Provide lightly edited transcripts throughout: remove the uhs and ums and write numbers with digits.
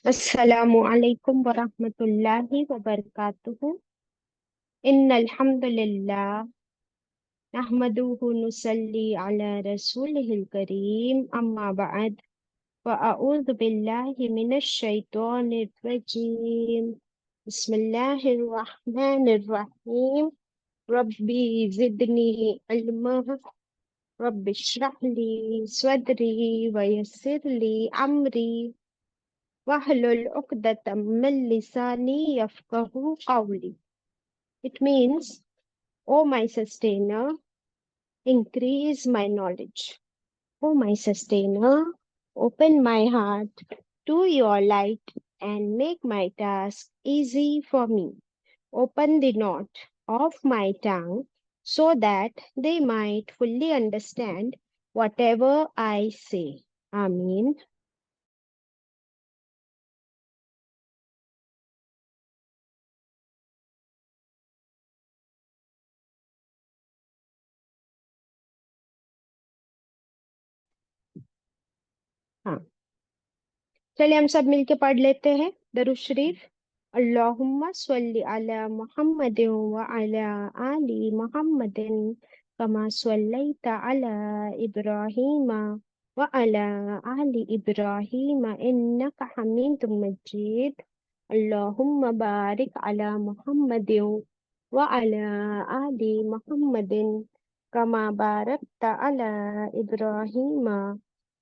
अस्सलामु अलैकुम वरहमतुल्लाहि वबरकातुहू। इन्नल हम्दुलिल्लाह नहमदुहु नुसल्ली अला रसूलिहिल करीम अम्मा बअद फ़अऊज़ु बिल्लाहि मिनश शैतानिर रजीम। बिस्मिल्लाहिर रहमानिर रहीम। रब्बी ज़िदनी इल्मा। रब्बि इश्रह ली सदरी व यस्सिर ली अमरी wahlul uqdatam min lisani yafqahu qawli. It means, O my sustainer, increase my knowledge. O my sustainer, open my heart to your light and make my task easy for me. Open the knot of my tongue so that they might fully understand whatever I say. Ameen. हाँ, चलिए हम सब मिलके पढ़ लेते हैं दरूद शरीफ। अल्लाहुम्मा स्वल्ली अला मुहम्मदिन व अला आलि मुहम्मदिन कमा स्वल्लैता अला इब्राहीम व अला आलि इब्राहीम इन्नका हमीदुम मजीद। अल्लाहुम्मा बारिक अला मुहम्मदिन व अला आलि मुहम्मदिन कमा बारकता अला इब्राहीम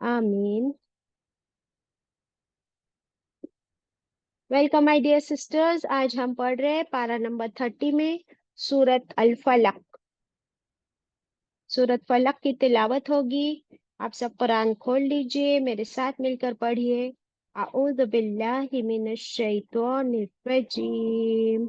आमीन। Welcome my dear sisters. आज हम पढ़ रहे हैं पारा नंबर 30 में सूरत अल फलक। सूरत फलक की तिलावत होगी। आप सब कुरान खोल लीजिए, मेरे साथ मिलकर पढ़िए। अऊज़ु बिल्लाहि मिनश शैतानिर रजीम।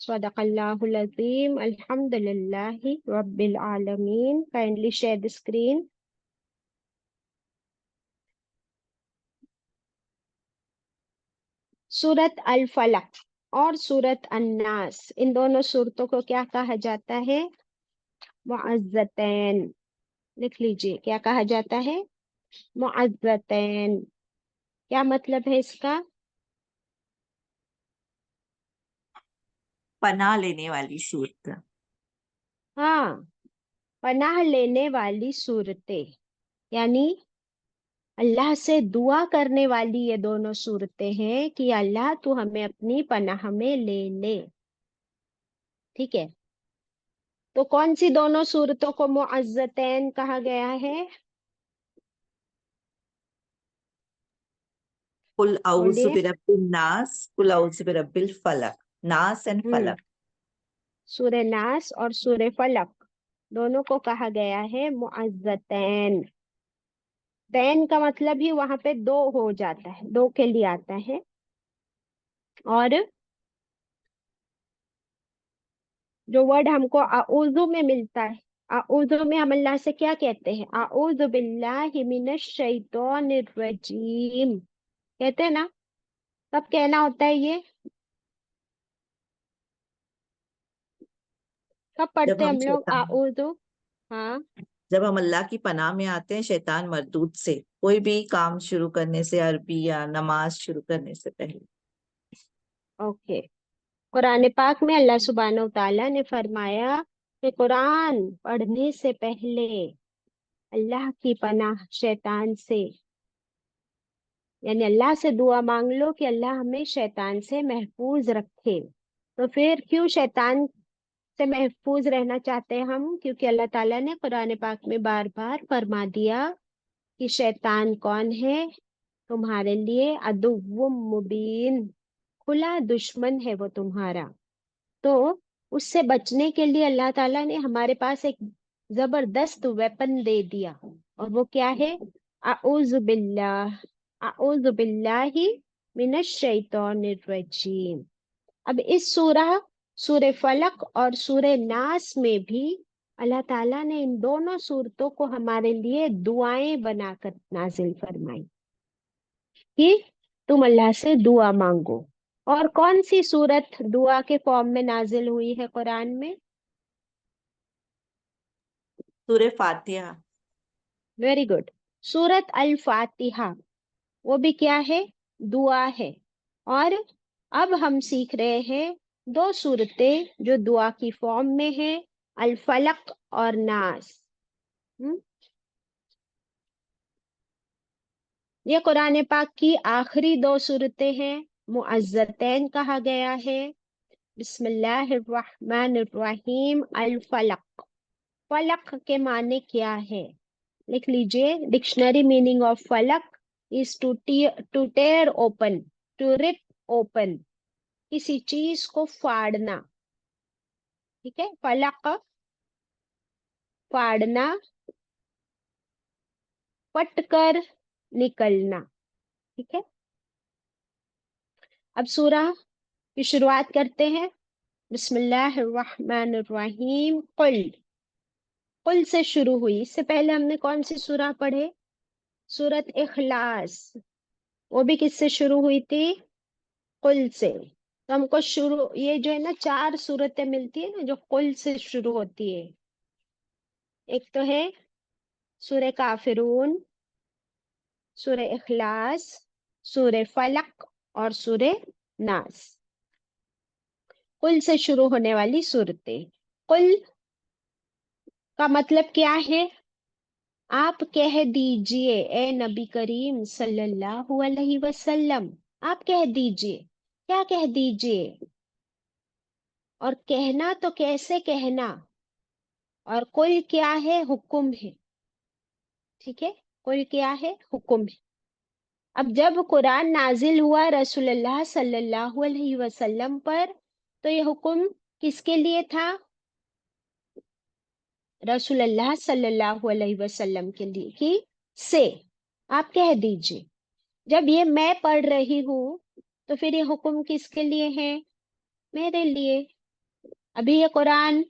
Sadaqallahul Azim. Alhamdulillahi Rabbil Alameen. Kindly share the screen. सूरत अल फलक और सूरत अन्नास, इन दोनों सूरतों को क्या कहा जाता है? मुअज़्ज़तैन। लिख लीजिए, क्या कहा जाता है? मुअज़्ज़तैन। क्या मतलब है इसका? पनाह लेने वाली सूरत। हाँ, पनाह लेने वाली सूरतें, यानी अल्लाह से दुआ करने वाली ये दोनों सूरतें हैं कि अल्लाह तू हमें अपनी पनाह में ले ले। ठीक है, तो कौन सी दोनों सूरतों को मुअज़्ज़तैन कहा गया है? कुल औज़ु बोलिए। बिरब्बिन नास, कुल औज़ु बिरब्बिल फलक। नास एंड हम्म, फलक। सूरह नास और सूरह फलक दोनों को कहा गया है मुअज़्ज़तैन। तैन का मतलब ही वहां पे दो हो जाता है, दो के लिए आता है। और जो वर्ड हमको आऊज़ु में मिलता है, आऊज़ु में हम अल्लाह से क्या कहते हैं? आऊज़ु बिल्लाहि मिनश शैतानिर रजीम कहते हैं ना। कब कहना होता है ये? कब जब पढ़ते हैं हम हम लोग शैतान आऊज़ु? हाँ, जब हम अल्लाह की पनाह में आते हैं शैतान मरदूद से, कोई भी काम शुरू करने से, अरबी या नमाज शुरू करने से पहले। ओके। कुरान पाक में अल्लाह सुब्हानहू तआला ने फरमाया कि कुरान पढ़ने से पहले अल्लाह की पनाह शैतान से, यानी अल्लाह से दुआ मांग लो कि अल्लाह हमें शैतान से महफूज रखे। तो फिर क्यों शैतान से महफूज रहना चाहते हैं हम? क्योंकि अल्लाह ताला ने कुरान पाक में बार बार फरमा दिया कि शैतान कौन है? तुम्हारे लिए अदुव्वुम मुबीन, खुला दुश्मन है वो तुम्हारा। तो उससे बचने के लिए अल्लाह ताला ने हमारे पास एक जबरदस्त वेपन दे दिया, और वो क्या है? आऊज़ु बिल्लाह, आऊज़ु बिल्लाहि मिनश शैतानिर रजीम। अब इस सूरह फलक और सूरह नास में भी अल्लाह ताला ने इन दोनों सूरतों को हमारे लिए दुआएं बनाकर नाजिल फरमाई कि तुम अल्लाह से दुआ मांगो। और कौन सी सूरत दुआ के फॉर्म में नाजिल हुई है कुरान में? सूरह फातिहा। वेरी गुड, सूरत अल फातिहा। वो भी क्या है? दुआ है। और अब हम सीख रहे हैं दो सूरतें जो दुआ की फॉर्म में है, अल फलक और नास। हम्म? ये कुरान पाक की आखिरी दो सूरतें हैं, मुअज्जतैन कहा गया है। बिस्मिल्लाहिर्रहमानिर्रहीम। अल फलक, फलक के माने क्या है? लिख लीजिए, डिक्शनरी मीनिंग ऑफ फलक is to tear open, to rip open, किसी चीज को फाड़ना। ठीक है, फलक फाड़ना, फट कर निकलना। ठीक है, अब सूरा की शुरुआत करते हैं। बिस्मिल्लाहिर्रहमानिर्रहीम। कुल, कुल से शुरू हुई। इससे पहले हमने कौन सी सूरा पढ़े? सूरत इखलास। वो भी किससे शुरू हुई थी? कुल से। तो हमको शुरू, ये जो है ना, चार सूरतें मिलती है ना जो कुल से शुरू होती है। एक तो है सूरह काफिरून, सूरह इखलास, सूरह फलक और सूरह नास। कुल से शुरू होने वाली सूरतें। कुल का मतलब क्या है? आप कह दीजिए, ए नबी करीम सल्लल्लाहु अलैहि वसल्लम, आप कह दीजिए। क्या कह दीजिए? और कहना तो कैसे कहना? और कुल क्या है? हुक्म है। ठीक है, कुल क्या है? हुक्म है। अब जब कुरान नाजिल हुआ रसूलुल्लाह सल्लल्लाहु अलैहि वसल्लम पर, तो ये हुक्म किसके लिए था? रसूलुल्लाह सल्लल्लाहु अलैहि वसल्लम के लिए, कि से आप कह दीजिए। जब ये मैं पढ़ रही हूँ, तो फिर ये हुक्म किसके लिए है? मेरे लिए। अभी ये कुरान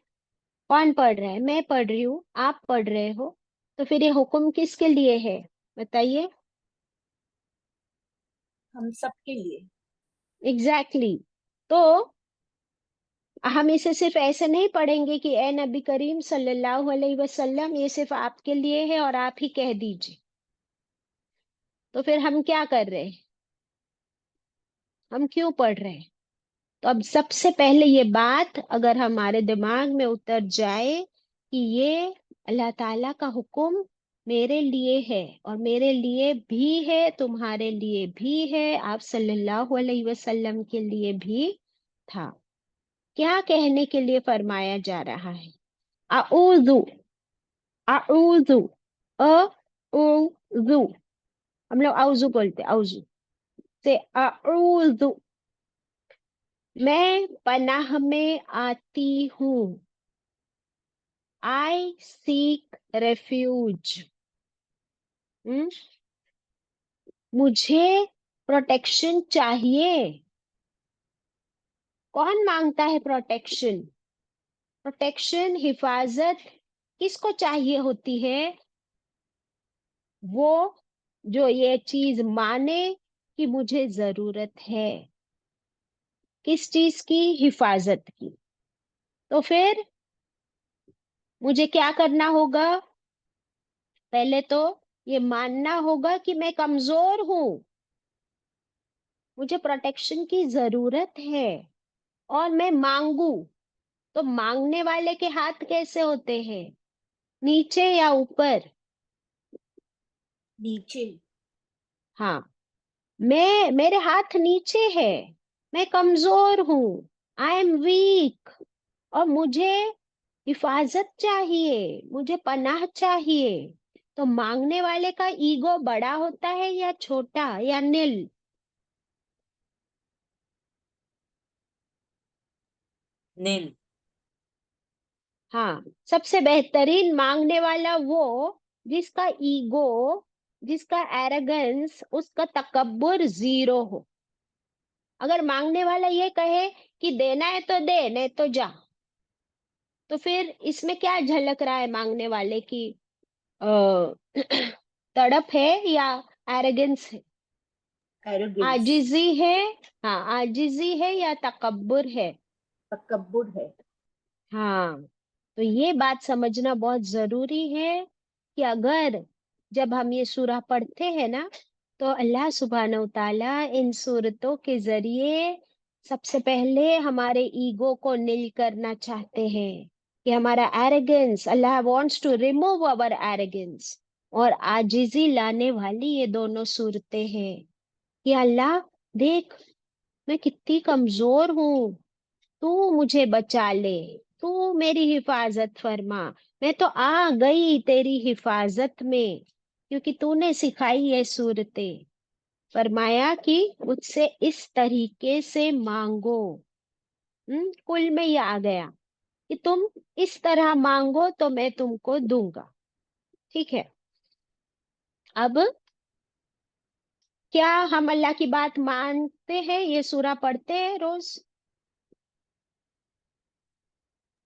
कौन पढ़ रहा है? मैं पढ़ रही हूँ, आप पढ़ रहे हो। तो फिर ये हुक्म किसके लिए है? बताइए। हम सबके लिए। Exactly exactly. तो हम इसे सिर्फ ऐसे नहीं पढ़ेंगे कि ए नबी करीम सल्लल्लाहु अलैहि वसल्लम, ये सिर्फ आपके लिए है और आप ही कह दीजिए। तो फिर हम क्या कर रहे हैं? हम क्यों पढ़ रहे हैं? तो अब सबसे पहले ये बात अगर हमारे दिमाग में उतर जाए कि ये अल्लाह ताला का हुक्म मेरे लिए है, और मेरे लिए भी है, तुम्हारे लिए भी है, आप सल्लल्लाहु अलैहि वसल्लम के लिए भी था। क्या कहने के लिए फरमाया जा रहा है? आऊज़ु, आऊज़ु, अऊज़ु। हम लोग आऊज़ु बोलते, आऊज़ु से आऊज़ु, मैं पनाह में आती हूँ। आई सीक रेफ्यूज। मुझे प्रोटेक्शन चाहिए। कौन मांगता है प्रोटेक्शन? प्रोटेक्शन, हिफाजत किसको चाहिए होती है? वो जो ये चीज माने कि मुझे जरूरत है। किस चीज की? हिफाजत की। तो फिर मुझे क्या करना होगा? पहले तो ये मानना होगा कि मैं कमजोर हूं, मुझे प्रोटेक्शन की जरूरत है, और मैं मांगू। तो मांगने वाले के हाथ कैसे होते हैं? नीचे या ऊपर? नीचे। हाँ, मेरे हाथ नीचे है, मैं कमजोर हूं, आई एम वीक, और मुझे हिफाजत चाहिए, मुझे पनाह चाहिए। तो मांगने वाले का ईगो बड़ा होता है या छोटा या निल? नील। हाँ, सबसे बेहतरीन मांगने वाला वो जिसका ईगो, जिसका एरोगेंस, उसका तकब्बुर जीरो हो। अगर मांगने वाला ये कहे कि देना है तो दे, नहीं तो जा, तो फिर इसमें क्या झलक रहा है मांगने वाले की? अ, तड़प है या एरोगेंस है? एरोगेंस। आजिजी है। हाँ, आजिजी है या तकब्बुर है? तकब्बुर है। हाँ, तो ये बात समझना बहुत जरूरी है कि अगर जब हम ये सूरह पढ़ते हैं ना, तो अल्लाह सुब्हानहू व तआला इन सूरतों के जरिए सबसे पहले हमारे ईगो को नील करना चाहते हैं, कि हमारा arrogance, Allah wants to remove our arrogance. और आजिजी लाने वाली ये दोनों सूरतें हैं कि अल्लाह देख, मैं कितनी कमजोर हूँ, तू मुझे बचा ले, तू मेरी हिफाजत फरमा। मैं तो आ गई तेरी हिफाजत में, क्योंकि तूने सिखाई ये सूरतें। फरमाया कि मुझसे इस तरीके से मांगो। कुल में ये आ गया कि तुम इस तरह मांगो तो मैं तुमको दूंगा। ठीक है। अब क्या हम अल्लाह की बात मानते हैं? ये सूरा पढ़ते हैं रोज?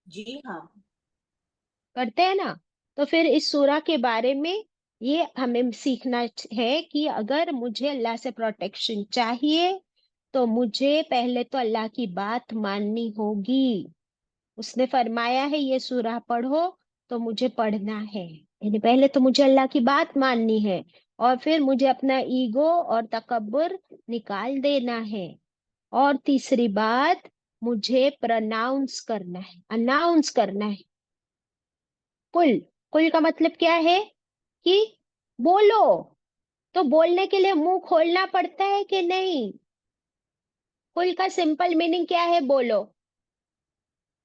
जी हाँ। करते हैं ना? तो फिर इस सूरा के बारे में ये हमें सीखना है कि अगर मुझे अल्लाह से प्रोटेक्शन चाहिए, तो मुझे पहले तो अल्लाह की बात माननी होगी। उसने फरमाया है ये सूरा पढ़ो, तो मुझे पढ़ना है, यानी पहले तो मुझे अल्लाह की बात माननी है, और फिर मुझे अपना ईगो और तकब्बुर निकाल देना है। और तीसरी बात, मुझे प्रनाउंस करना है, अनाउंस करना है। कुल, कुल का मतलब क्या है? कि बोलो। तो बोलने के लिए मुंह खोलना पड़ता है कि नहीं? कुल का सिंपल मीनिंग क्या है? बोलो।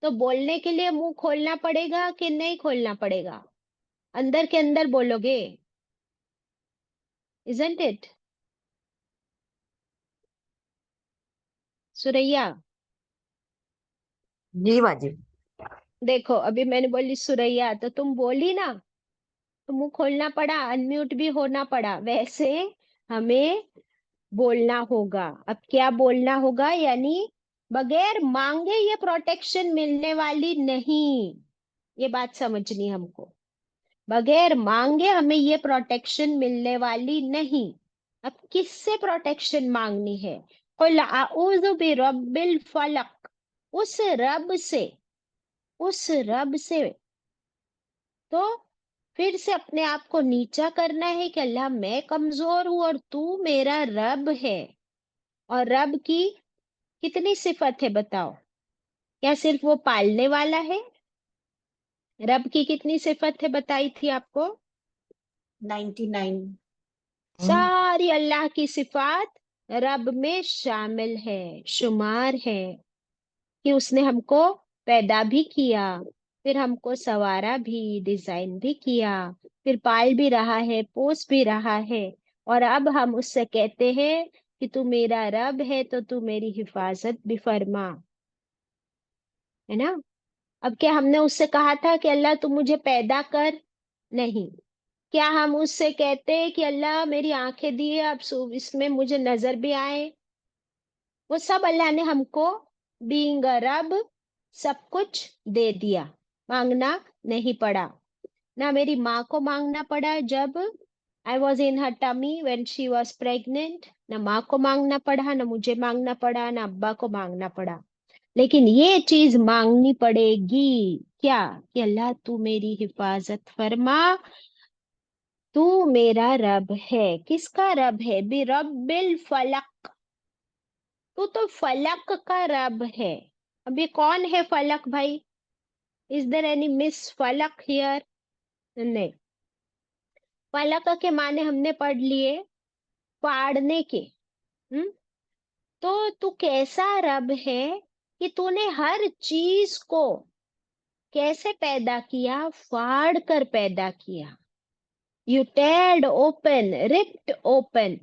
तो बोलने के लिए मुंह खोलना पड़ेगा कि नहीं खोलना पड़ेगा? अंदर के अंदर बोलोगे, इजंट इट? सुरैया, जी बाजी। देखो अभी मैंने बोली सुरैया, तो तुम बोली ना, तो मुंह खोलना पड़ा, अनम्यूट भी होना पड़ा। वैसे हमें बोलना होगा। अब क्या बोलना होगा? यानी बगैर मांगे ये प्रोटेक्शन मिलने वाली नहीं। ये बात समझनी हमको। बगैर मांगे हमें ये प्रोटेक्शन मिलने वाली नहीं। अब किससे प्रोटेक्शन मांगनी है? कुल आऊज़ु बिरब्बिल फलक, उस रब से, उस रब से। तो फिर से अपने आप को नीचा करना है कि अल्लाह मैं कमजोर हूं और तू मेरा रब है। और रब की कितनी सिफत है बताओ? क्या सिर्फ वो पालने वाला है? रब की कितनी सिफत है बताई थी आपको? 99। सारी अल्लाह की सिफात रब में शामिल है, शुमार है। कि उसने हमको पैदा भी किया, फिर हमको सवारा भी, डिजाइन भी किया, फिर पाल भी रहा है, पोस भी रहा है। और अब हम उससे कहते हैं कि तू मेरा रब है, तो तू मेरी हिफाजत भी फरमा। है ना? अब क्या हमने उससे कहा था कि अल्लाह तू मुझे पैदा कर? नहीं। क्या हम उससे कहते हैं कि अल्लाह मेरी आंखें दी है, अब इसमें मुझे नजर भी आए? वो सब अल्लाह ने हमको बीइंग अ रब सब कुछ दे दिया। मांगना नहीं पड़ा। ना मेरी माँ को मांगना पड़ा जब I was in her tummy when she was pregnant. ना माँ को मांगना पड़ा, ना मुझे मांगना पड़ा, ना अब्बा को मांगना पड़ा। लेकिन ये चीज मांगनी पड़ेगी। क्या? कि अल्लाह तू मेरी हिफाजत फरमा, तू मेरा रब है। किसका रब है? बिरब्बिल फलक। तू तो फलक का रब है। अब ये कौन है फलक भाई? इज देयर एनी मिस फलक हियर? नहीं। फलक के माने हमने पढ़ लिए, फाड़ने के। हम्म तो तू कैसा रब है कि तूने हर चीज को कैसे पैदा किया? फाड़ कर पैदा किया। यू टेड ओपन, रिप्ड ओपन।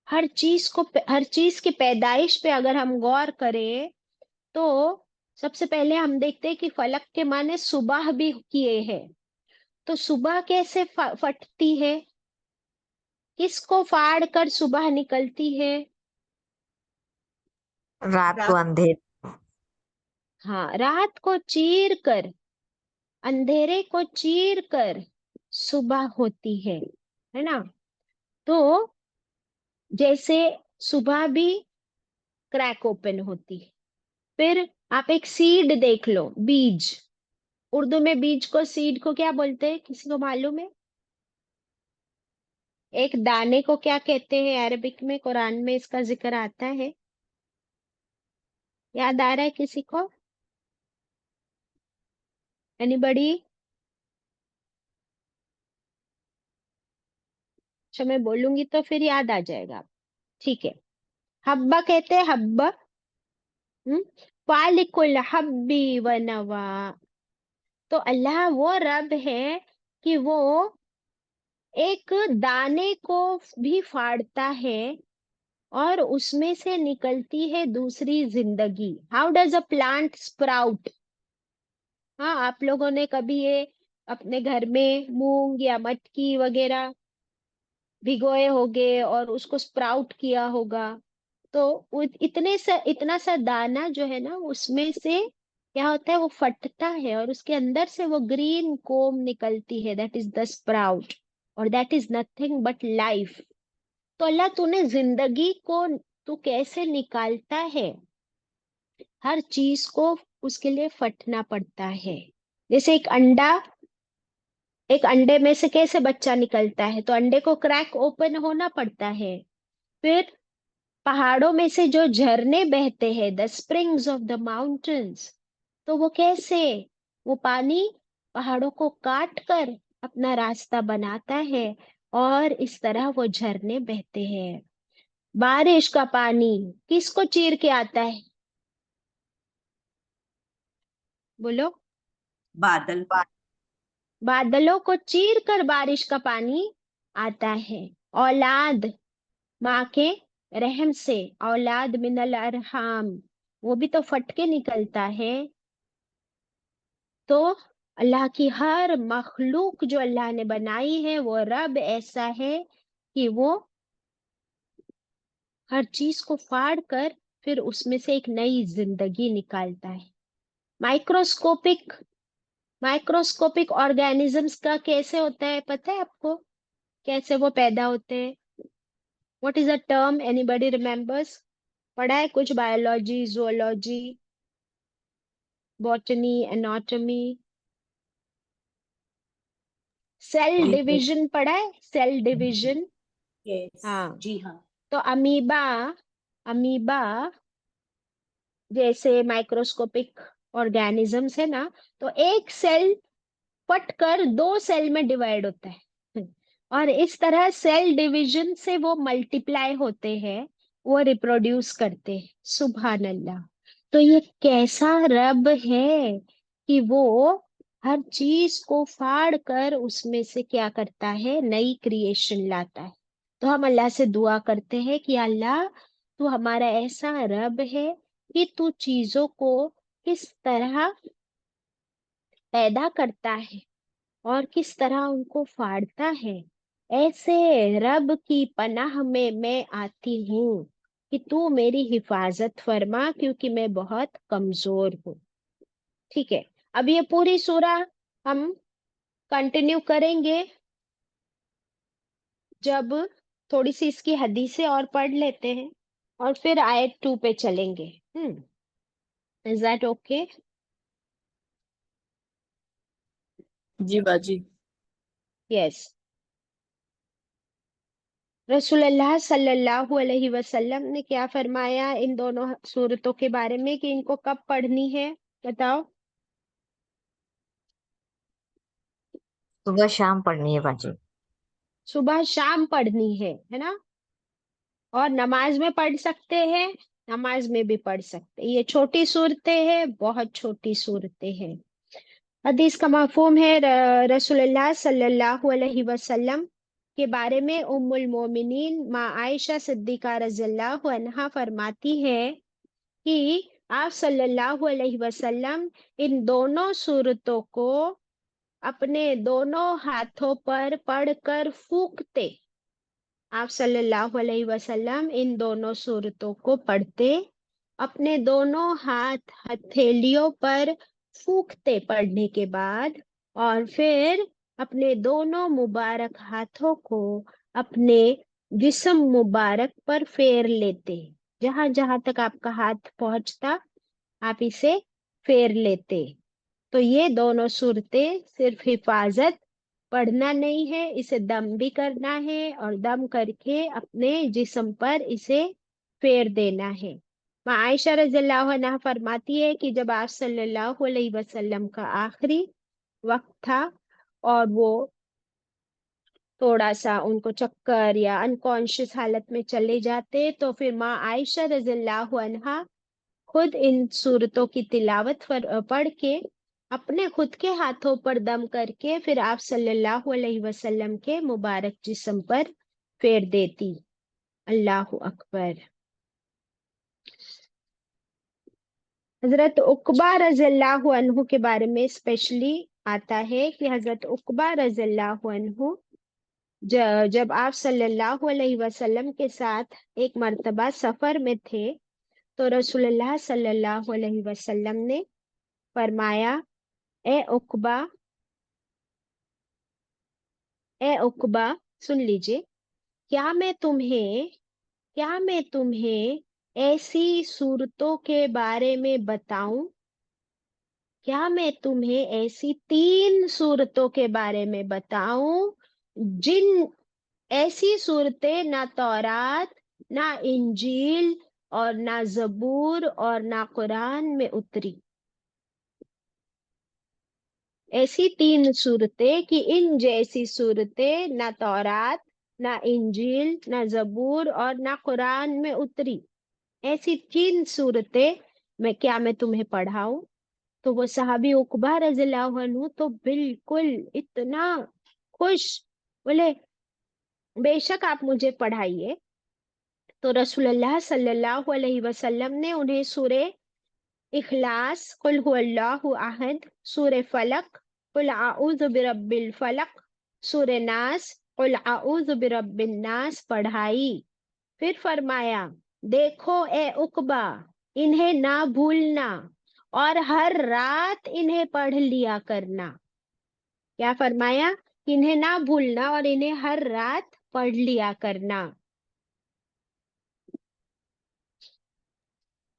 हर चीज की पैदाइश पे अगर हम गौर करें, तो सबसे पहले हम देखते हैं कि फलक के माने सुबह भी किए हैं। तो सुबह कैसे फटती है? किसको फाड़ कर सुबह निकलती है? रात को रात अंधेर। हाँ, रात को चीर कर, अंधेरे को चीर कर सुबह होती है ना। तो जैसे सुबह भी क्रैक ओपन होती है। फिर आप एक सीड देख लो, बीज। उर्दू में बीज को, सीड को क्या बोलते हैं, किसी को मालूम है? एक दाने को क्या कहते हैं अरबिक में? कुरान में इसका जिक्र आता है, याद आ रहा है किसी को? एनीबडी? अच्छा, मैं बोलूंगी तो फिर याद आ जाएगा। ठीक है, हब्बा कहते हैं, हब्बा। फालिकुल हब्बी व नवा। तो अल्लाह वो रब है कि वो एक दाने को भी फाड़ता है और उसमें से निकलती है दूसरी जिंदगी। How does a plant sprout? हाँ, आप लोगों ने कभी ये अपने घर में मूंग या मटकी वगैरह भिगोए होगे और उसको स्प्राउट किया होगा। तो इतना सा दाना जो है ना, उसमें से क्या होता है, वो फटता है और उसके अंदर से वो ग्रीन कोम निकलती है, दैट इज द स्प्राउट। और that is nothing but life. तो अल्लाह, तूने जिंदगी को तू कैसे निकालता है? हर चीज को उसके लिए फटना पड़ता है। जैसे एक अंडे में से कैसे बच्चा निकलता है, तो अंडे को क्रैक ओपन होना पड़ता है। फिर पहाड़ों में से जो झरने बहते हैं, the springs of the mountains, तो वो कैसे, वो पानी पहाड़ों को काट कर अपना रास्ता बनाता है और इस तरह वो झरने बहते हैं। बारिश का पानी किसको चीर के आता है? बोलो। बादल। बादलों को चीर कर बारिश का पानी आता है। औलाद, माँ के रहम से, औलाद मिनल अरहाम, वो भी तो फट के निकलता है। तो अल्लाह की हर मखलूक जो अल्लाह ने बनाई है, वो रब ऐसा है कि वो हर चीज को फाड़ कर फिर उसमें से एक नई जिंदगी निकालता है। माइक्रोस्कोपिक माइक्रोस्कोपिक ऑर्गेनिजम्स का कैसे होता है, पता है आपको? कैसे वो पैदा होते हैं? What is a term, anybody remembers? पढ़ा है कुछ biology, zoology, botany, anatomy? Cell जी जी। डिवीजन पढ़ा है? Cell division. यस। हाँ। जी हाँ। तो अमीबा, अमीबा जैसे माइक्रोस्कोपिक ऑर्गेनिजम्स है ना, तो एक सेल फट कर दो सेल में डिवाइड होता है। और इस तरह सेल डिवीजन से वो मल्टीप्लाई होते हैं, वो रिप्रोड्यूस करते हैं। सुभान अल्लाह। तो ये कैसा रब है कि वो हर चीज को फाड़ कर उसमें से क्या करता है, नई क्रिएशन लाता है। तो हम अल्लाह से दुआ करते हैं कि अल्लाह, तू हमारा ऐसा रब है कि तू चीजों को किस तरह पैदा करता है और किस तरह उनको फाड़ता है। ऐसे रब की पनाह में मैं आती हूँ कि तू मेरी हिफाजत फरमा, क्योंकि मैं बहुत कमजोर हूँ। ठीक है, अब ये पूरी सूरा हम कंटिन्यू करेंगे जब थोड़ी सी इसकी हदीसें और पढ़ लेते हैं और फिर आयत 2 पे चलेंगे। Is that okay? जी बाजी। यस। रसूलुल्लाह सल्लल्लाहु अलैहि वसल्लम ने क्या फरमाया इन दोनों सूरतों के बारे में कि इनको कब पढ़नी है? बताओ। सुबह शाम पढ़नी है बाजी। सुबह शाम पढ़नी है ना? और नमाज में पढ़ सकते हैं, नमाज में भी पढ़ सकते हैं। ये छोटी सूरतें हैं, बहुत छोटी सूरतें हैं। हदीस का मफहूम है, रसूलुल्लाह सल्लल्लाहु अलैहि वसल्लम के बारे में उम्मुल मोमिनीन माँ आयशा सिद्दीका रज़ियल्लाहु अन्हा फरमाती है कि आप सल्लल्लाहु अलैहि वसल्लम इन दोनों सूरतों को अपने दोनों हाथों पर पढ़कर फूंकते। आप सल्लल्लाहु अलैहि वसल्लम इन दोनों सूरतों को पढ़ते, अपने दोनों हाथ हथेलियों पर फूंकते पढ़ने के बाद, और फिर अपने दोनों मुबारक हाथों को अपने जिस्म मुबारक पर फेर लेते। जहां जहां तक आपका हाथ पहुंचता आप इसे फेर लेते। तो ये दोनों सूरतें सिर्फ हिफाजत पढ़ना नहीं है, इसे दम भी करना है और दम करके अपने जिस्म पर इसे फेर देना है। माँ आयशा रज़ियल्लाहु अन्हा फरमाती है कि जब आप सल्लल्लाहु अलैहि वसल्लम का आखिरी वक्त था और वो थोड़ा सा उनको चक्कर या अनकॉन्शियस हालत में चले जाते, तो फिर माँ आयशा रज़ियल्लाहु अन्हा खुद इन सूरतों की तिलावत पढ़ के अपने खुद के हाथों पर दम करके फिर आप सल्लल्लाहु अलैहि वसल्लम के मुबारक जिस्म पर फेर देती। अल्लाह अकबर। हजरत उकबा रज़ियल्लाहु अन्हु के बारे में स्पेशली आता है कि हजरत उकबा रज़ियल्लाहु अन्हु जब आप सल्लल्लाहु अलैहि वसल्लम के साथ एक मर्तबा सफर में थे, तो रसूलुल्लाह सल्लल्लाहु अलैहि वसल्लम ने फरमाया, ए उकबा, ए उकबा, सुन लीजिए, क्या मैं तुम्हें ऐसी सूरतों के बारे में बताऊं, क्या मैं तुम्हें ऐसी 3 सूरतों के बारे में बताऊं जिन ऐसी सूरतें ना तौरात, ना इंजील और ना जबूर और ना कुरान में उतरी। ऐसी 3 सूरतें कि इन जैसी सूरतें ना तौरात, ना इंजील, ना जबूर और ना कुरान में उतरी। ऐसी 3 सूरतें मैं तुम्हें पढ़ाऊं। तो वो सहाबी उकबा रज़ियल्लाहु अन्हु तो बिल्कुल इतना खुश, बोले बेशक आप मुझे पढ़ाइए। तो रसूलुल्लाह सल्लल्लाहु अलैहि वसल्लम ने उन्हें सूरे इखलास, कुल हुवल्लाहु अहद, सूरे फलक, कुल आऊज़ु बिरब्बिल फलक, सूरे नास, कुल आऊज़ु बिरब्बिन नास पढ़ाई। फिर फरमाया, देखो ए उकबा, इन्हें ना भूलना और हर रात इन्हें पढ़ लिया करना। क्या फरमाया? इन्हें ना भूलना और इन्हें हर रात पढ़ लिया करना।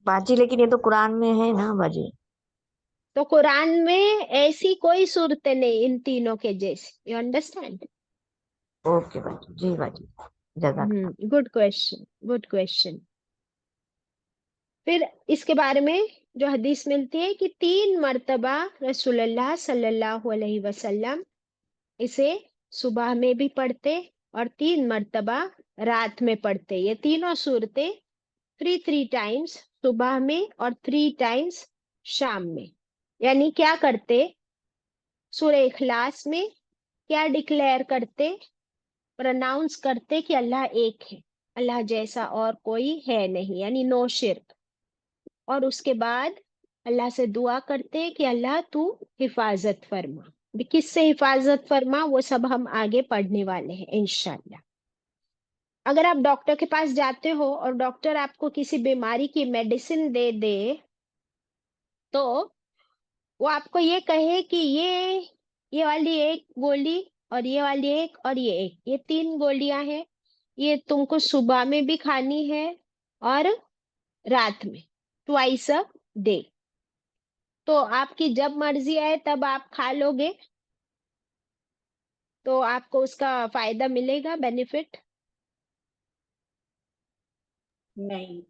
बाजी लेकिन ये तो कुरान में है ना बाजी। तो कुरान में ऐसी कोई सूरतें नहीं इन तीनों के जैसी। You understand? ओके बाजी, जी बाजी, जजाक। Good question, good question. फिर इसके बारे में जो हदीस मिलती है कि 3 मर्तबा रसूलुल्लाह सल्लल्लाहु अलैहि वसल्लम इसे सुबह में भी पढ़ते और 3 मर्तबा रात में पढ़ते। ये तीनों सूरतें 3 टाइम्स सुबह में और 3 टाइम्स शाम में। यानी क्या करते? सूरह इखलास में क्या डिक्लेयर करते, प्रनाउंस करते कि अल्लाह एक है, अल्लाह जैसा और कोई है नहीं, यानी नो शिर्क। और उसके बाद अल्लाह से दुआ करते कि अल्लाह तू हिफाजत फरमा। भी किससे हिफाजत फरमा वो सब हम आगे पढ़ने वाले हैं इंशाल्लाह। अगर आप डॉक्टर के पास जाते हो और डॉक्टर आपको किसी बीमारी की मेडिसिन दे दे, तो वो आपको ये कहे कि ये वाली एक गोली और ये वाली एक और ये एक, ये 3 गोलियां हैं, ये तुमको सुबह में भी खानी है और रात में, ट्वाइस अ डे। तो आपकी जब मर्जी आए तब आप खा लोगे, तो आपको उसका फायदा मिलेगा, बेनिफिट, नहीं।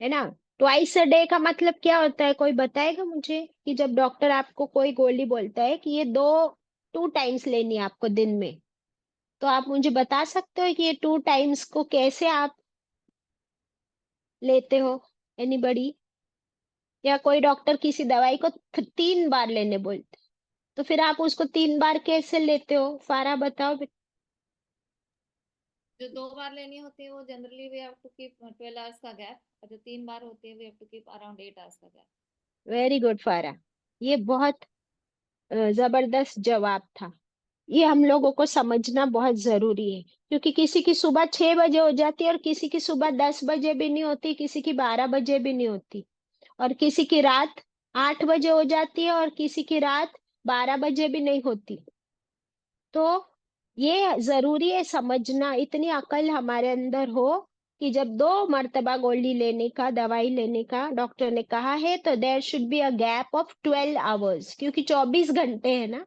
है ना? ट्वाइस अ डे का मतलब क्या होता है, कोई बताएगा मुझे? कि जब डॉक्टर आपको कोई गोली बोलता है कि ये 2 टाइम्स लेनी है आपको दिन में, तो आप मुझे बता सकते हो कि ये 2 टाइम्स को कैसे आप लेते हो? एनीबडी? या कोई डॉक्टर किसी दवाई को 3 बार लेने बोलते, तो फिर आप उसको 3 बार कैसे लेते हो? फारा बताओ जो 2 बार लेनी होती है वो generally we have to keep 12 hours का गैप, और जो 3 बार होती है we have to keep around 8 hours का गैप। वेरी गुड फारा, ये बहुत जबरदस्त जवाब था। ये हम लोगों को समझना बहुत जरूरी है, क्योंकि किसी की सुबह 6 बजे हो जाती है और किसी की सुबह 10 बजे भी नहीं होती, किसी की 12 बजे भी नहीं होती, और किसी की रात 8 बजे हो जाती है और किसी की रात 12 बजे भी नहीं होती। तो ये जरूरी है समझना, इतनी अकल हमारे अंदर हो कि जब 2 मर्तबा गोली लेने का, दवाई लेने का डॉक्टर ने कहा है, तो there should be a gap of 12 hours, क्योंकि 24 घंटे है ना,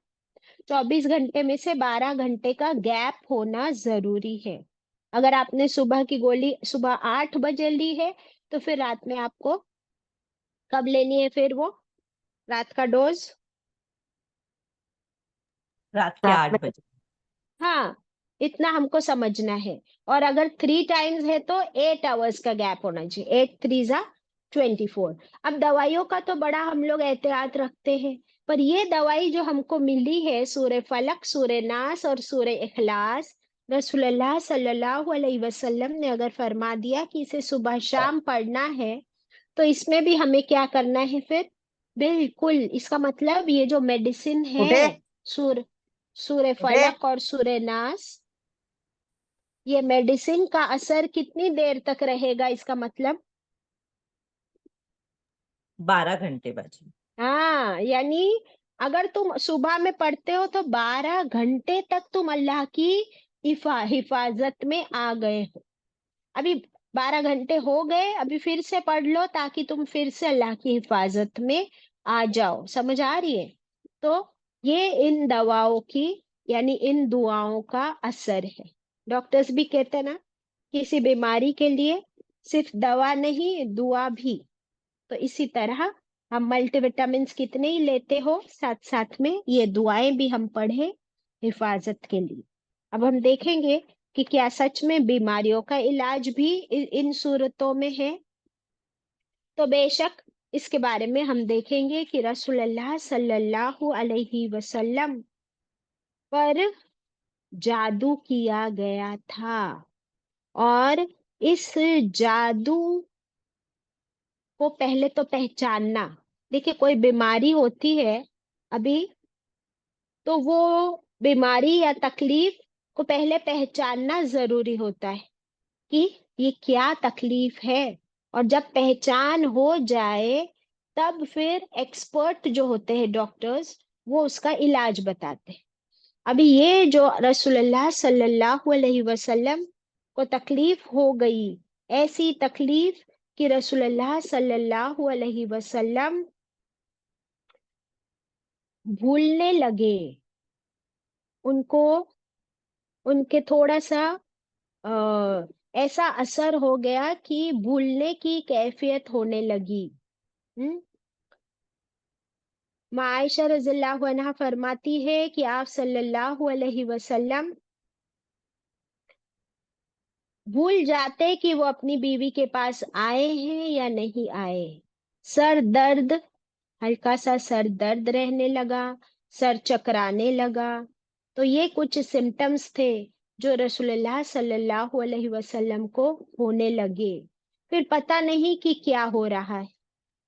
24 घंटे में से 12 घंटे का गैप होना जरूरी है। अगर आपने सुबह की गोली सुबह 8 बजे ली है, तो फिर रात में आपको कब लेनी है फिर वो रात का डोज? रात के रात 8 में। बजे हाँ, इतना हमको समझना है। और अगर 3 टाइम्स है तो 8 आवर्स का गैप होना चाहिए, 8 3 जा 24। अब दवाइयों का तो बड़ा हम लोग एहतियात रखते हैं, पर ये दवाई जो हमको मिली है, सूरह फलक, सूरह नास और सूरह इखलास, रसूलुल्लाह सल्लल्लाहु अलैहि वसल्लम ने अगर फरमा दिया कि इसे सुबह शाम पढ़ना है, तो इसमें भी हमें क्या करना है फिर? बिल्कुल, इसका मतलब ये जो मेडिसिन उठे है, सूर सूर्य उठे फलक और सूर्य नास, ये मेडिसिन का असर कितनी देर तक रहेगा, इसका मतलब? 12 घंटे बाजी। हाँ, यानी अगर तुम सुबह में पढ़ते हो तो 12 घंटे तक तुम अल्लाह की हिफाजत में आ गए हो। अभी 12 घंटे हो गए, अभी फिर से पढ़ लो ताकि तुम फिर से अल्लाह की हिफाजत में आ जाओ। समझ आ रही है? तो ये इन दवाओं की, यानी इन दुआओं का असर है। डॉक्टर्स भी कहते हैं ना, किसी बीमारी के लिए सिर्फ दवा नहीं, दुआ भी। तो इसी तरह हम मल्टीविटामिन्स कितने ही लेते हो, साथ साथ में ये दुआएं भी हम पढ़े हिफाजत के लिए। अब हम देखेंगे कि क्या सच में बीमारियों का इलाज भी इन सूरतों में है। तो बेशक इसके बारे में हम देखेंगे कि रसूलुल्लाह सल्लल्लाहु अलैहि वसल्लम पर जादू किया गया था, और इस जादू को पहले तो पहचानना। देखिए, कोई बीमारी होती है अभी, तो वो बीमारी या तकलीफ को पहले पहचानना जरूरी होता है कि ये क्या तकलीफ है। और जब पहचान हो जाए, तब फिर एक्सपर्ट जो होते हैं डॉक्टर्स, वो उसका इलाज बताते हैं। अभी ये जो रसूलुल्लाह सल्लल्लाहु अलैहि वसल्लम को तकलीफ हो गई, ऐसी तकलीफ कि रसूलुल्लाह सल्लल्लाहु अलैहि वसल्लम भूलने लगे, उनको उनके थोड़ा सा ऐसा असर हो गया कि भूलने की कैफियत होने लगी। हम्म माँ आयशा रज़ियल्लाहु अन्हा फरमाती है कि आप सल्लल्लाहु अलैहि वसल्लम भूल जाते कि वो अपनी बीवी के पास आए हैं या नहीं आए। सर दर्द, हल्का सा सर दर्द रहने लगा, सर चकराने लगा। तो ये कुछ सिम्टम्स थे जो रसूलुल्लाह सल्लल्लाहु अलैहि वसल्लम को होने लगे। फिर पता नहीं कि क्या हो रहा है।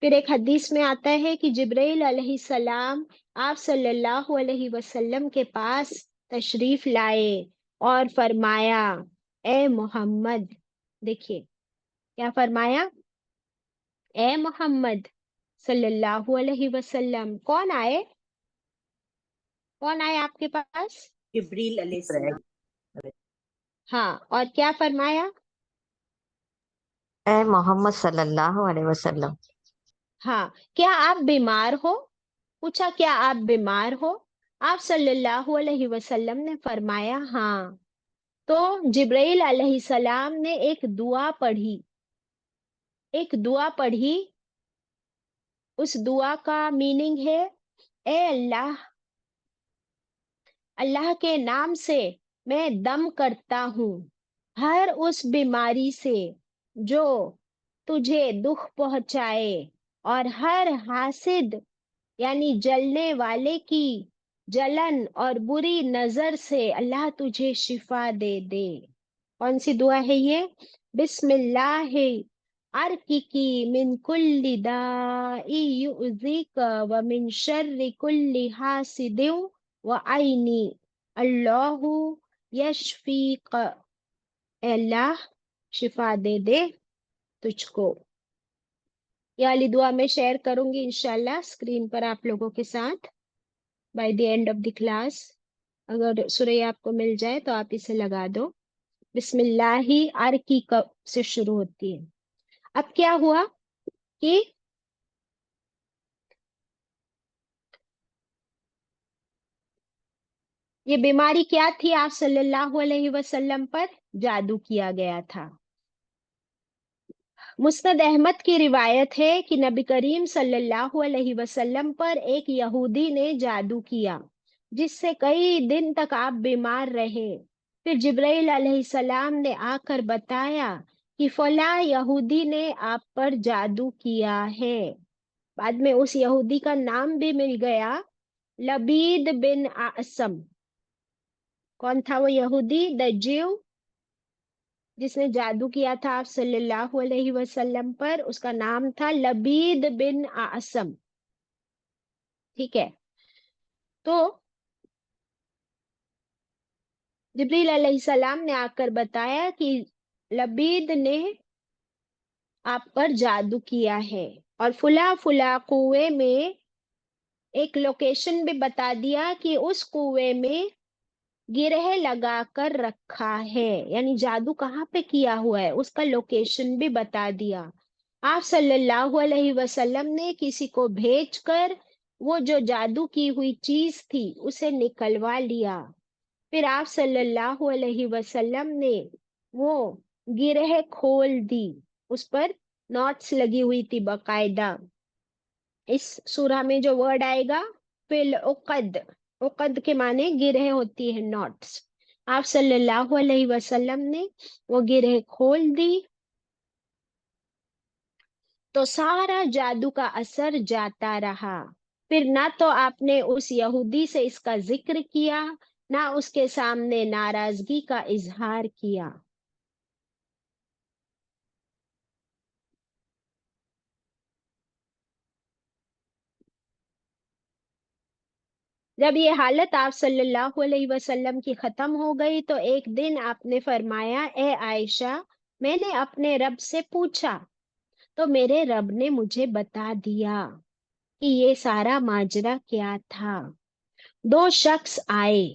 फिर एक हदीस में आता है कि जिब्राइल अलैहिस्सलाम आप सल्लल्लाहु अलैहि वसल्लम के पास तशरीफ लाए और फरमाया, ए मोहम्मद, देखिए क्या फरमाया, ए मोहम्मद सल्लल्लाहु अलैहि वसल्लम। कौन आए आपके पास? जिब्रील अलैहिस्सलाम। हाँ, और क्या फरमाया? ए मोहम्मद सल्लल्लाहु अलैहि वसल्लम। हाँ, क्या आप बीमार हो? पूछा, क्या आप बीमार हो? आप सल्लल्लाहु अलैहि वसल्लम ने फरमाया हाँ। तो जिब्राइल अलैहिस्सलाम ने एक दुआ पढ़ी। उस दुआ का मीनिंग है, ए अल्लाह, अल्लाह के नाम से मैं दम करता हूँ हर उस बीमारी से जो तुझे दुख पहुंचाए, और हर हासिद यानी जलने वाले की जलन और बुरी नजर से अल्लाह तुझे शिफा दे दे। कौन सी दुआ है ये? बिस्मिल्लाहि अर्किकी मिन कुल्ली दाई युज़िक व मिन शर्रि कुल्ली हासिदिन व आइनी अल्लाहु यशफीक। अल्लाह शिफा दे दे तुझको। ये वाली दुआ मैं शेयर करूंगी इंशाल्लाह स्क्रीन पर आप लोगों के साथ by the end of the class. अगर सूरह आपको मिल जाए तो आप इसे लगा दो। बिस्मिल्लाही आरकी से शुरू होती है। अब क्या हुआ कि ये बीमारी क्या थी? आप सल्लल्लाहु अलैहि वसल्लम पर जादू किया गया था। मुस्नद अहमद की रिवायत है कि नबी करीम सल्लल्लाहु अलैहि वसल्लम पर एक यहूदी ने जादू किया, जिससे कई दिन तक आप बीमार रहे। फिर जिब्राइल अलैहिस्सलाम ने आकर बताया कि फला यहूदी ने आप पर जादू किया है। बाद में उस यहूदी का नाम भी मिल गया, लबीद बिन आसम। कौन था वो यहूदी? द ज्यू, जिसने जादू किया था आप सल्लल्लाहु अलैहि वसल्लम पर, उसका नाम था लबीद बिन आसम। ठीक है। तो जिब्रील अलैहिस्सलाम ने आकर बताया कि लबीद ने आप पर जादू किया है, और फुला फुला कुएं में एक लोकेशन भी बता दिया कि उस कुएं में गिरह लगा कर रखा है, यानी जादू कहाँ पे किया हुआ है उसका लोकेशन भी बता दिया। आप सल्लल्लाहु अलैहि वसल्लम ने किसी को भेजकर वो जो जादू की हुई चीज थी उसे निकलवा लिया। फिर आप सल्लल्लाहु अलैहि वसल्लम ने वो गिरह खोल दी, उस पर नॉट्स लगी हुई थी बकायदा। इस सूरा में जो वर्ड आएगा फिल उकद, उकद के माने गिरह होती है, नॉट्स। आप सल्लल्लाहु अलैहि वसल्लम ने वो गिरह खोल दी, तो सारा जादू का असर जाता रहा। फिर ना तो आपने उस यहूदी से इसका जिक्र किया, ना उसके सामने नाराजगी का इजहार किया। जब ये हालत आप सल्लल्लाहु अलैहि वसल्लम की खत्म हो गई, तो एक दिन आपने फरमाया, ए आयशा, मैंने अपने रब से पूछा तो मेरे रब ने मुझे बता दिया कि ये सारा माजरा क्या था। दो शख्स आए,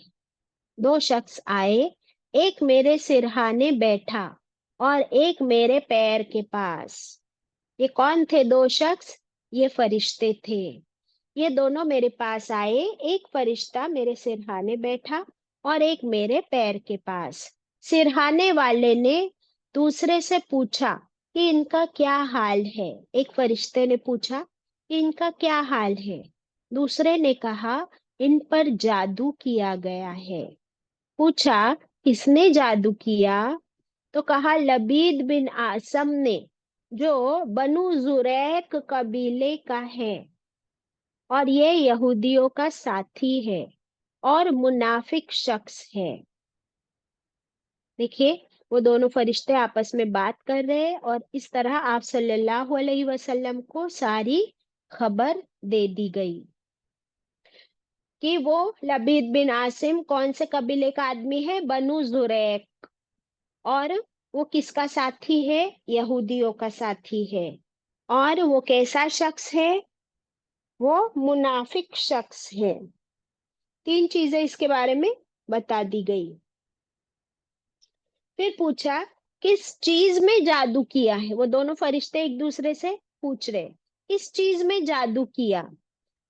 दो शख्स आए, एक मेरे सिरहाने बैठा और एक मेरे पैर के पास। ये कौन थे दो शख्स? ये फरिश्ते थे। ये दोनों मेरे पास आए, एक फरिश्ता मेरे सिरहाने बैठा और एक मेरे पैर के पास। सिरहाने वाले ने दूसरे से पूछा कि इनका क्या हाल है। एक फरिश्ते ने पूछा कि इनका क्या हाल है। दूसरे ने कहा, इन पर जादू किया गया है। पूछा, किसने जादू किया? तो कहा, लबीद बिन आसम ने, जो बनु जुरैक कबीले का है, और ये यहूदियों का साथी है और मुनाफिक शख्स है। देखिए, वो दोनों फरिश्ते आपस में बात कर रहे हैं, और इस तरह आप सल्लल्लाहु अलैहि वसल्लम को सारी खबर दे दी गई कि वो लबीद बिन आसिम कौन से कबीले का आदमी है? बनु जुरैक। और वो किसका साथी है? यहूदियों का साथी है। और वो कैसा शख्स है? वो मुनाफिक शख्स है। तीन चीजें इसके बारे में बता दी गई। फिर पूछा, किस चीज में जादू किया है? वो दोनों फरिश्ते एक दूसरे से पूछ रहे, किस चीज में जादू किया?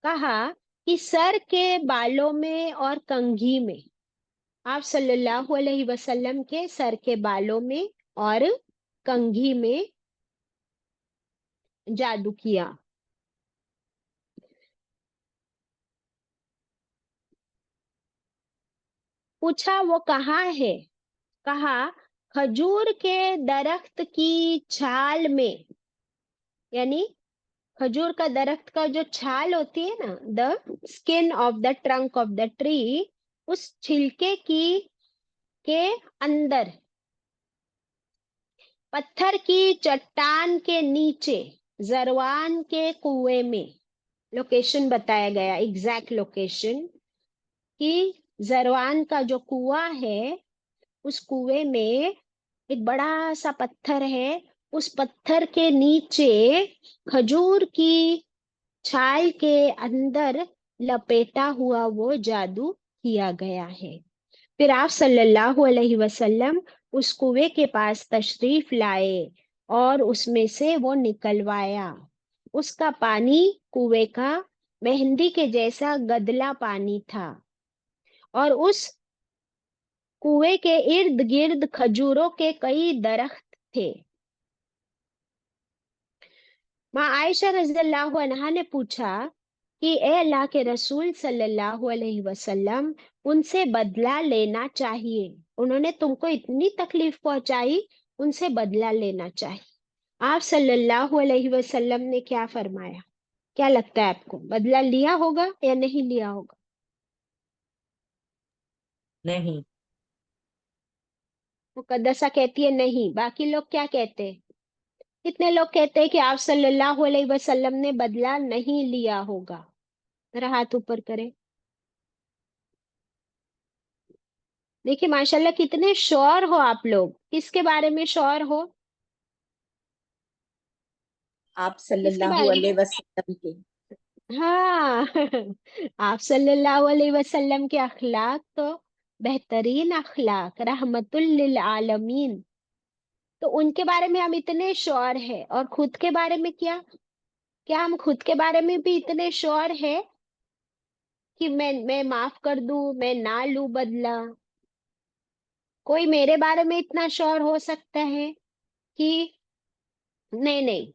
कहा कि सर के बालों में और कंघी में। आप सल्लल्लाहु अलैहि वसल्लम के सर के बालों में और कंघी में जादू किया। पूछा, वो कहाँ है? कहा, खजूर के दरख्त की छाल में, यानी खजूर का दरख्त का जो छाल होती है ना, the skin of the trunk of the tree, उस छिलके की के अंदर पत्थर की चट्टान के नीचे जरवान के कुएं में, लोकेशन बताया गया, एग्जैक्ट लोकेशन, कि जरवान का जो कुआं है उस कुएं में एक बड़ा सा पत्थर है, उस पत्थर के नीचे खजूर की छाल के अंदर लपेटा हुआ वो जादू किया गया है। फिर आप सल्लल्लाहु अलैहि वसल्लम उस कुएं के पास तशरीफ लाए और उसमें से वो निकलवाया। उसका पानी कुएं का मेहंदी के जैसा गदला पानी था और उस कुएं के इर्द गिर्द खजूरों के कई दरख्त थे। माँ आयशा रज़ियल्लाहु अन्हा ने पूछा कि ए अल्लाह के रसूल सल्लल्लाहु अलैहि वसल्लम, उनसे बदला लेना चाहिए, उन्होंने तुमको इतनी तकलीफ पहुंचाई, उनसे बदला लेना चाहिए। आप सल्लल्लाहु अलैहि वसल्लम ने क्या फरमाया? क्या लगता है आपको, बदला लिया होगा या नहीं लिया होगा? नहीं। मुकद्दसा कहती है नहीं, बाकी लोग क्या कहते हैं? कितने लोग कहते हैं कि आप सल्लल्लाहु अलैहि वसल्लम ने बदला नहीं लिया होगा? जरा हाथ ऊपर करें। देखिए माशाल्लाह कितने श्योर हो आप लोग। किसके बारे में श्योर हो? आप किसके सल्लल्लाहु बारे में? अलैहि वसल्लम के। हाँ आप सल्लल्लाहु अलैहि वसल्लम के अखलाक तो बेहतरीन अखलाक, रहमतुल लिल आलमीन। तो उनके बारे में हम इतने श्योर है, और खुद के बारे में क्या, क्या हम खुद के बारे में भी इतने श्योर है कि मैं माफ कर दूं, मैं ना लूं बदला? कोई मेरे बारे में इतना श्योर हो सकता है कि नहीं नहीं,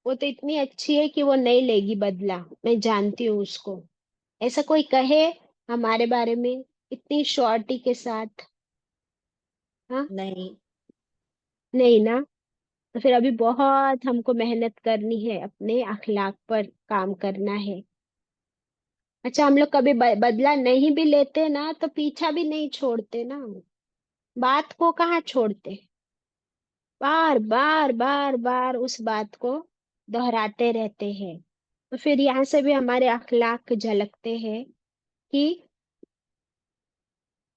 वो तो इतनी अच्छी है कि वो नहीं लेगी बदला, मैं जानती हूँ उसको, ऐसा कोई कहे हमारे बारे में इतनी श्योरिटी के साथ? हाँ, नहीं। नहीं ना। तो फिर अभी बहुत हमको मेहनत करनी है, अपने अखलाक पर काम करना है। अच्छा, हम लोग कभी बदला नहीं भी लेते ना तो पीछा भी नहीं छोड़ते ना, बात को कहाँ छोड़ते, बार बार बार बार उस बात को दोहराते रहते हैं। तो फिर यहाँ से भी हमारे अखलाक झलकते हैं कि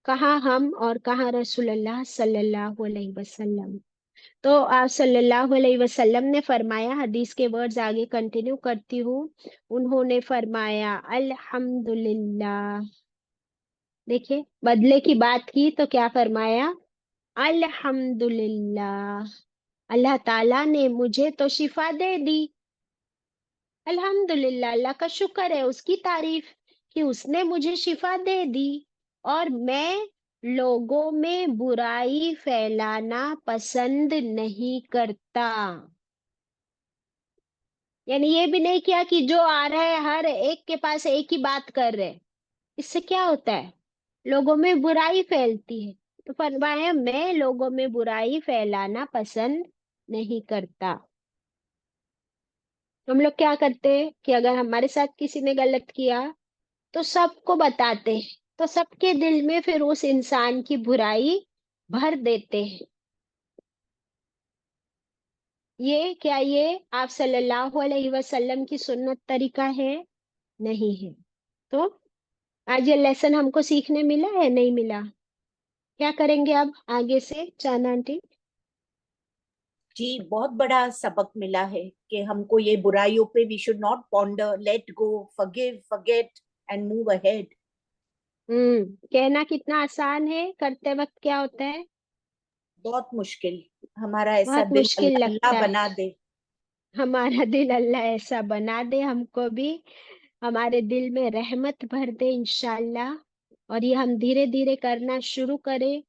कहाँ हम और कहाँ रसूलुल्लाह सल्लल्लाहु अलैहि वसल्लम। तो आप सल्लल्लाहु अलैहि वसल्लम ने फरमाया, हदीस के वर्ड्स आगे कंटिन्यू करती हूँ। उन्होंने फरमाया अल्हम्दुलिल्लाह। देखिए बदले की बात की तो क्या फरमाया? अल्हम्दुलिल्लाह, अल्लाह ताला ने मुझे तो शिफा दे दी। अल्हम्दुलिल्लाह, अल्लाह का शुक्र है, उसकी तारीफ कि उसने मुझे शिफा दे दी। और मैं लोगों में बुराई फैलाना पसंद नहीं करता। यानी ये भी नहीं किया कि जो आ रहा है हर एक के पास एक ही बात कर रहे, इससे क्या होता है? लोगों में बुराई फैलती है। तो फरमाया मैं लोगों में बुराई फैलाना पसंद नहीं करता। हम लोग क्या करते हैं कि अगर हमारे साथ किसी ने गलत किया तो सबको बताते हैं, तो सबके दिल में फिर उस इंसान की बुराई भर देते हैं। ये क्या, ये आप सल्लल्लाहु अलैहि वसल्लम की सुन्नत तरीका है? नहीं है। तो आज ये लेसन हमको सीखने मिला है, नहीं मिला? क्या करेंगे अब आगे से चांद आंटी? जी, बहुत बड़ा सबक मिला है कि हमको ये बुराइयों पे we should not ponder, let go, forgive, forget and move ahead. कहना कितना आसान है, करते वक्त क्या होता है? बहुत मुश्किल। हमारा ऐसा बहुत दिल मुश्किल अल्लाह अल्लाह लगता है। बना दे। हमारा दिल अल्लाह ऐसा बना दे, हमको भी हमारे दिल में रहमत भर दे इंशाल्लाह। और ये हम धीरे धीरे करना शुरू करें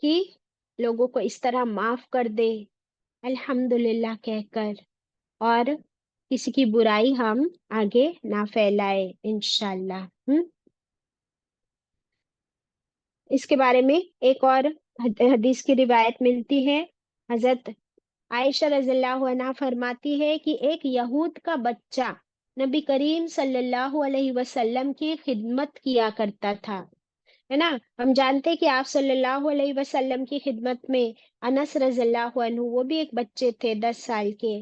कि लोगों को इस तरह माफ कर दे अल्हम्दुलिल्लाह कहकर, और किसी की बुराई हम आगे ना फैलाए इंशाल्लाह। इसके बारे में एक और हदीस की रिवायत मिलती है। हजरत आयशा रज़ियल्लाहु अन्हा फरमाती है कि एक यहूद का बच्चा नबी करीम सल्लल्लाहु अलैहि वसल्लम की खिदमत किया करता था। है ना। हम जानते हैं कि आप सल्लल्लाहु अलैहि वसल्लम की खिदमत में अनस रज़ियल्लाहु अन्हु, वो भी एक बच्चे थे 10 साल के।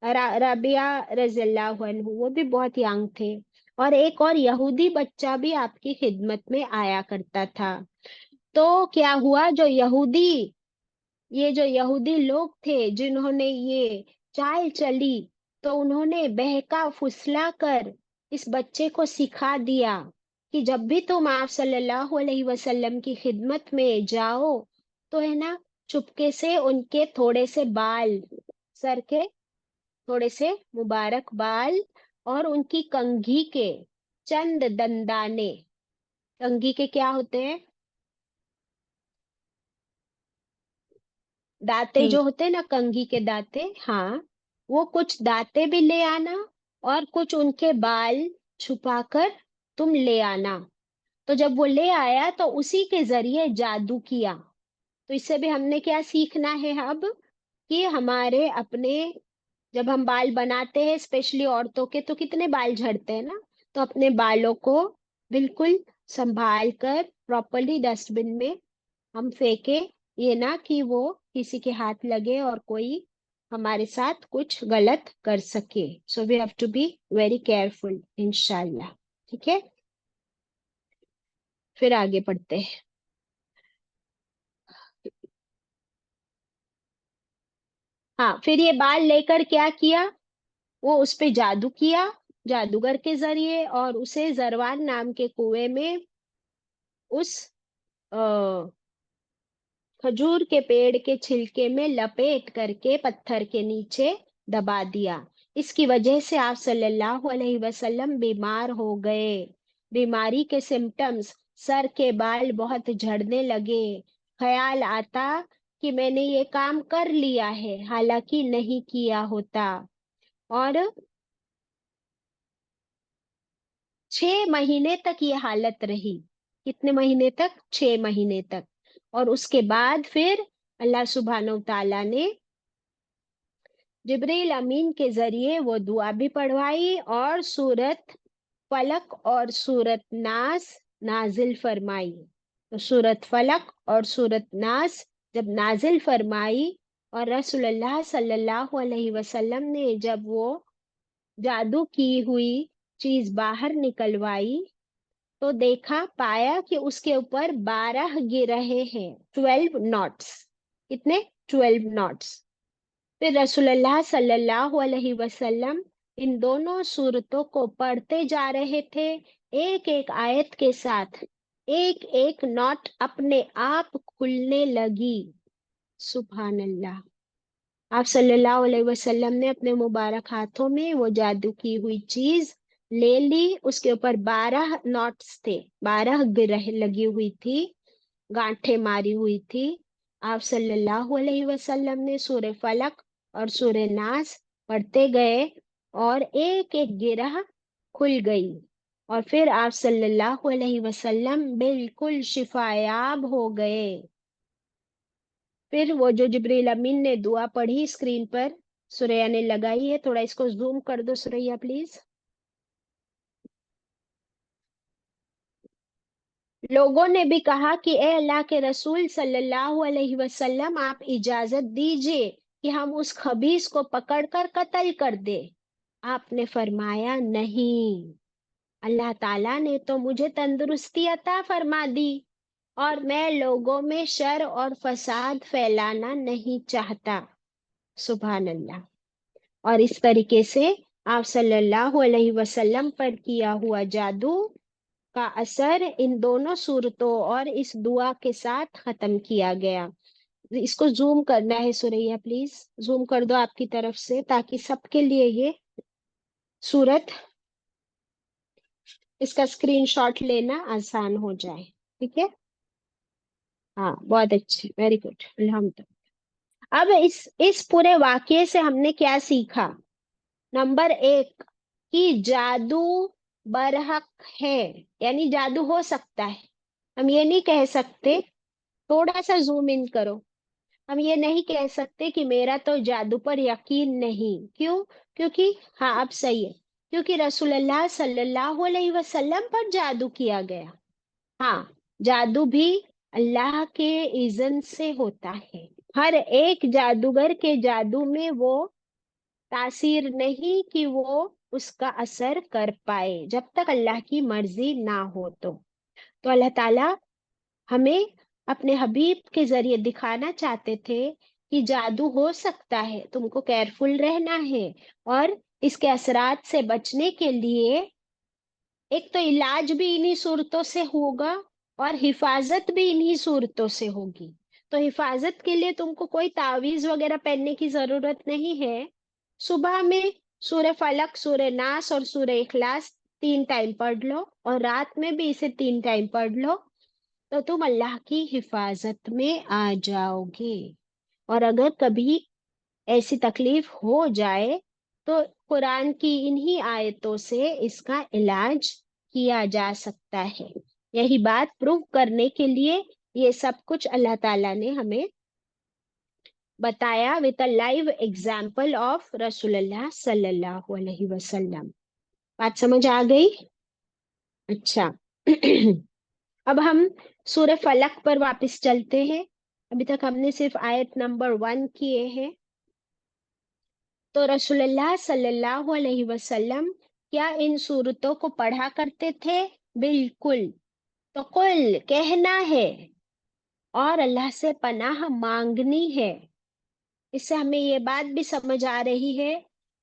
रबिया रज़ियल्लाहु अन्हु, वो भी बहुत यंग थे। और एक और यहूदी बच्चा भी आपकी खिदमत में आया करता था। तो क्या हुआ, ये जो यहूदी लोग थे जिन्होंने ये चाल चली, तो उन्होंने बहका फुसला कर इस बच्चे को सिखा दिया कि जब भी तुम आप सल्लल्लाहु अलैहि वसल्लम की खिदमत में जाओ, तो है ना, चुपके से उनके थोड़े से बाल, सर के थोड़े से मुबारक बाल, और उनकी कंघी के चंद दंदाने, कंघी के क्या होते हैं, दाते ठीक। जो होते हैं ना, कंघी के दाते, हाँ, वो कुछ दाते भी ले आना, और कुछ उनके बाल छुपाकर तुम ले आना। तो जब वो ले आया तो उसी के जरिए जादू किया। तो इससे भी हमने क्या सीखना है अब, कि हमारे अपने, जब हम बाल बनाते हैं स्पेशली औरतों के, तो कितने बाल झड़ते हैं ना, तो अपने बालों को बिल्कुल संभाल कर प्रॉपरली डस्टबिन में हम फेंके। ये ना कि वो किसी के हाथ लगे और कोई हमारे साथ कुछ गलत कर सके। So we have to be very careful, इंशाल्लाह। ठीक है, फिर आगे बढ़ते हैं। हाँ, फिर ये बाल लेकर क्या किया, वो उस पे जादू किया जादूगर के जरिए, और उसे जरवान नाम के कुएं में उस खजूर के पेड़ के छिलके में लपेट करके पत्थर के नीचे दबा दिया। इसकी वजह से आप सल्लल्लाहु अलैहि वसल्लम बीमार हो गए। बीमारी के सिम्टम्स, सर के बाल बहुत झड़ने लगे, ख्याल आता कि मैंने ये काम कर लिया है, हालांकि नहीं किया होता। और 6 महीने तक ये हालत रही। कितने महीने तक? 6 महीने तक। और उसके बाद फिर अल्लाह सुब्हानहू ताला ने जिब्रील अमीन के जरिए वो दुआ भी पढ़वाई, और सूरत फलक और सूरत नास नाजिल फरमाई। तो सूरत फलक और सूरत नास जब नाजिल फरमाई, और रसूलुल्लाह सल्लल्लाहु अलैहि वसल्लम ने जब वो जादू की हुई चीज बाहर निकलवाई, तो देखा, पाया कि उसके ऊपर 12 गिरहे हैं, 12 नॉट्स। कितने? 12 नॉट्स। फिर रसूलुल्लाह सल्लल्लाहु अलैहि वसल्लम इन दोनों सूरतों को पढ़ते जा रहे थे, एक एक आयत के साथ एक एक नॉट अपने आप खुलने लगी। सुभान अल्लाह। आप सल्लल्लाहु अलैहि वसल्लम ने अपने मुबारक हाथों में वो जादू की हुई चीज ले ली। उसके ऊपर 12 नॉट्स थे, 12 गिरह लगी हुई थी, गांठें मारी हुई थी। आप सल्लल्लाहु अलैहि वसल्लम ने सूरह फलक और सूरह नास पढ़ते गए, और एक एक गिरह खुल गई। और फिर आप सल्लल्लाहु अलैहि वसल्लम बिल्कुल शिफायाब हो गए। फिर वो जो जिब्रील अमीन ने दुआ पढ़ी स्क्रीन पर सुरैया ने लगाई है, थोड़ा इसको जूम कर दो सुरैया प्लीज। लोगों ने भी कहा कि ए अल्लाह के रसूल सल्लल्लाहु अलैहि वसल्लम, आप इजाजत दीजिए कि हम उस खबीस को पकड़कर कत्ल कर दे। आपने फरमाया, नहीं, अल्लाह ताला ने तो मुझे तंदुरुस्ती अता फरमा दी, और मैं लोगों में शर और फसाद फैलाना नहीं चाहता। सुभान अल्लाह। और इस तरीके से आप सल्लल्लाहु अलैहि वसल्लम पर किया हुआ जादू का असर इन दोनों सूरतों और इस दुआ के साथ खत्म किया गया। इसको जूम करना है सुरैया प्लीज, जूम कर दो आपकी तरफ से, ताकि सबके लिए ये सूरत, इसका स्क्रीनशॉट लेना आसान हो जाए। ठीक है, हाँ, बहुत अच्छे, वेरी गुड, अल्हम्दुलिल्लाह। अब इस पूरे वाक्य से हमने क्या सीखा? नंबर 1, कि जादू बरहक है, यानी जादू हो सकता है। हम ये नहीं कह सकते, थोड़ा सा जूम इन करो, हम ये नहीं कह सकते कि मेरा तो जादू पर यकीन नहीं। क्यों? क्योंकि, हाँ, अब सही है, क्योंकि रसूलुल्लाह सल्लल्लाहु अलैहि वसल्लम पर जादू किया गया। हाँ, जादू भी अल्लाह के इज़्न से होता है। हर एक जादूगर के जादू में वो तासीर नहीं कि वो उसका असर कर पाए जब तक अल्लाह की मर्जी ना हो। तो अल्लाह ताला हमें अपने हबीब के जरिए दिखाना चाहते थे कि जादू हो सकता है, तुमको केयरफुल रहना है। और इसके असरात से बचने के लिए एक तो इलाज भी इन्हीं सूरतों से होगा और हिफाजत भी इन्हीं सूरतों से होगी। तो हिफाजत के लिए तुमको कोई तावीज वगैरह पहनने की जरूरत नहीं है। सुबह में सूरह फलक, सूरह नास और सूरह इखलास 3 टाइम पढ़ लो और रात में भी इसे 3 टाइम पढ़ लो, तो तुम अल्लाह की हिफाजत में आ जाओगे। और अगर कभी ऐसी तकलीफ हो जाए तो कुरान की इन्हीं आयतों से इसका इलाज किया जा सकता है। यही बात प्रूव करने के लिए ये सब कुछ अल्लाह ताला ने हमें बताया with a live example of रसूलुल्लाह सल्लल्लाहु अलैहि वसल्लम। बात समझ आ गई? अच्छा। अब हम सूरह फलक पर वापस चलते हैं। अभी तक हमने सिर्फ आयत नंबर 1 किए हैं। तो रसूलुल्लाह सल्लल्लाहु अलैहि वसल्लम क्या इन सूरतों को पढ़ा करते थे? बिल्कुल। तो कुल कहना है और अल्लाह से पनाह मांगनी है। इससे हमें ये बात भी समझ आ रही है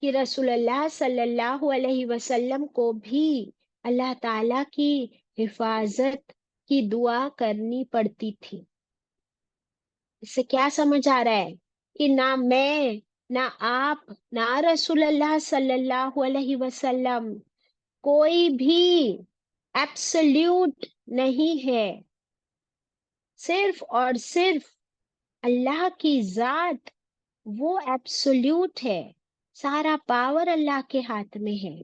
कि रसूलुल्लाह सल्लल्लाहु अलैहि वसल्लम को भी अल्लाह ताला की हिफाजत की दुआ करनी पड़ती थी। इससे क्या समझ आ रहा है कि ना मैं, ना आप, ना रसूलुल्लाह सल्लल्लाहु अलैहि वसल्लम, कोई भी एब्सोल्यूट नहीं है। सिर्फ और सिर्फ अल्लाह की जात वो एब्सोल्यूट है। सारा पावर अल्लाह के हाथ में है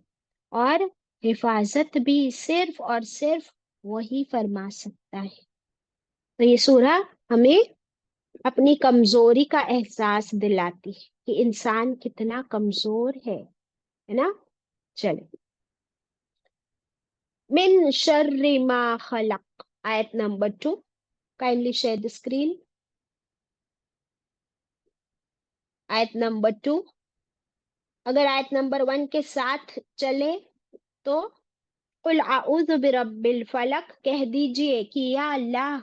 और हिफाजत भी सिर्फ और सिर्फ वही फरमा सकता है। तो ये सूरा हमें अपनी कमजोरी का एहसास दिलाती है कि इंसान कितना कमजोर है ना। चले, मिन शर्रि मा खलक, आयत number 2। Kindly share the screen. आयत नंबर 2। अगर आयत नंबर 1 के साथ चले तो कुल आऊज़ु बिरब्बिल फलक कह दीजिए कि या अल्लाह,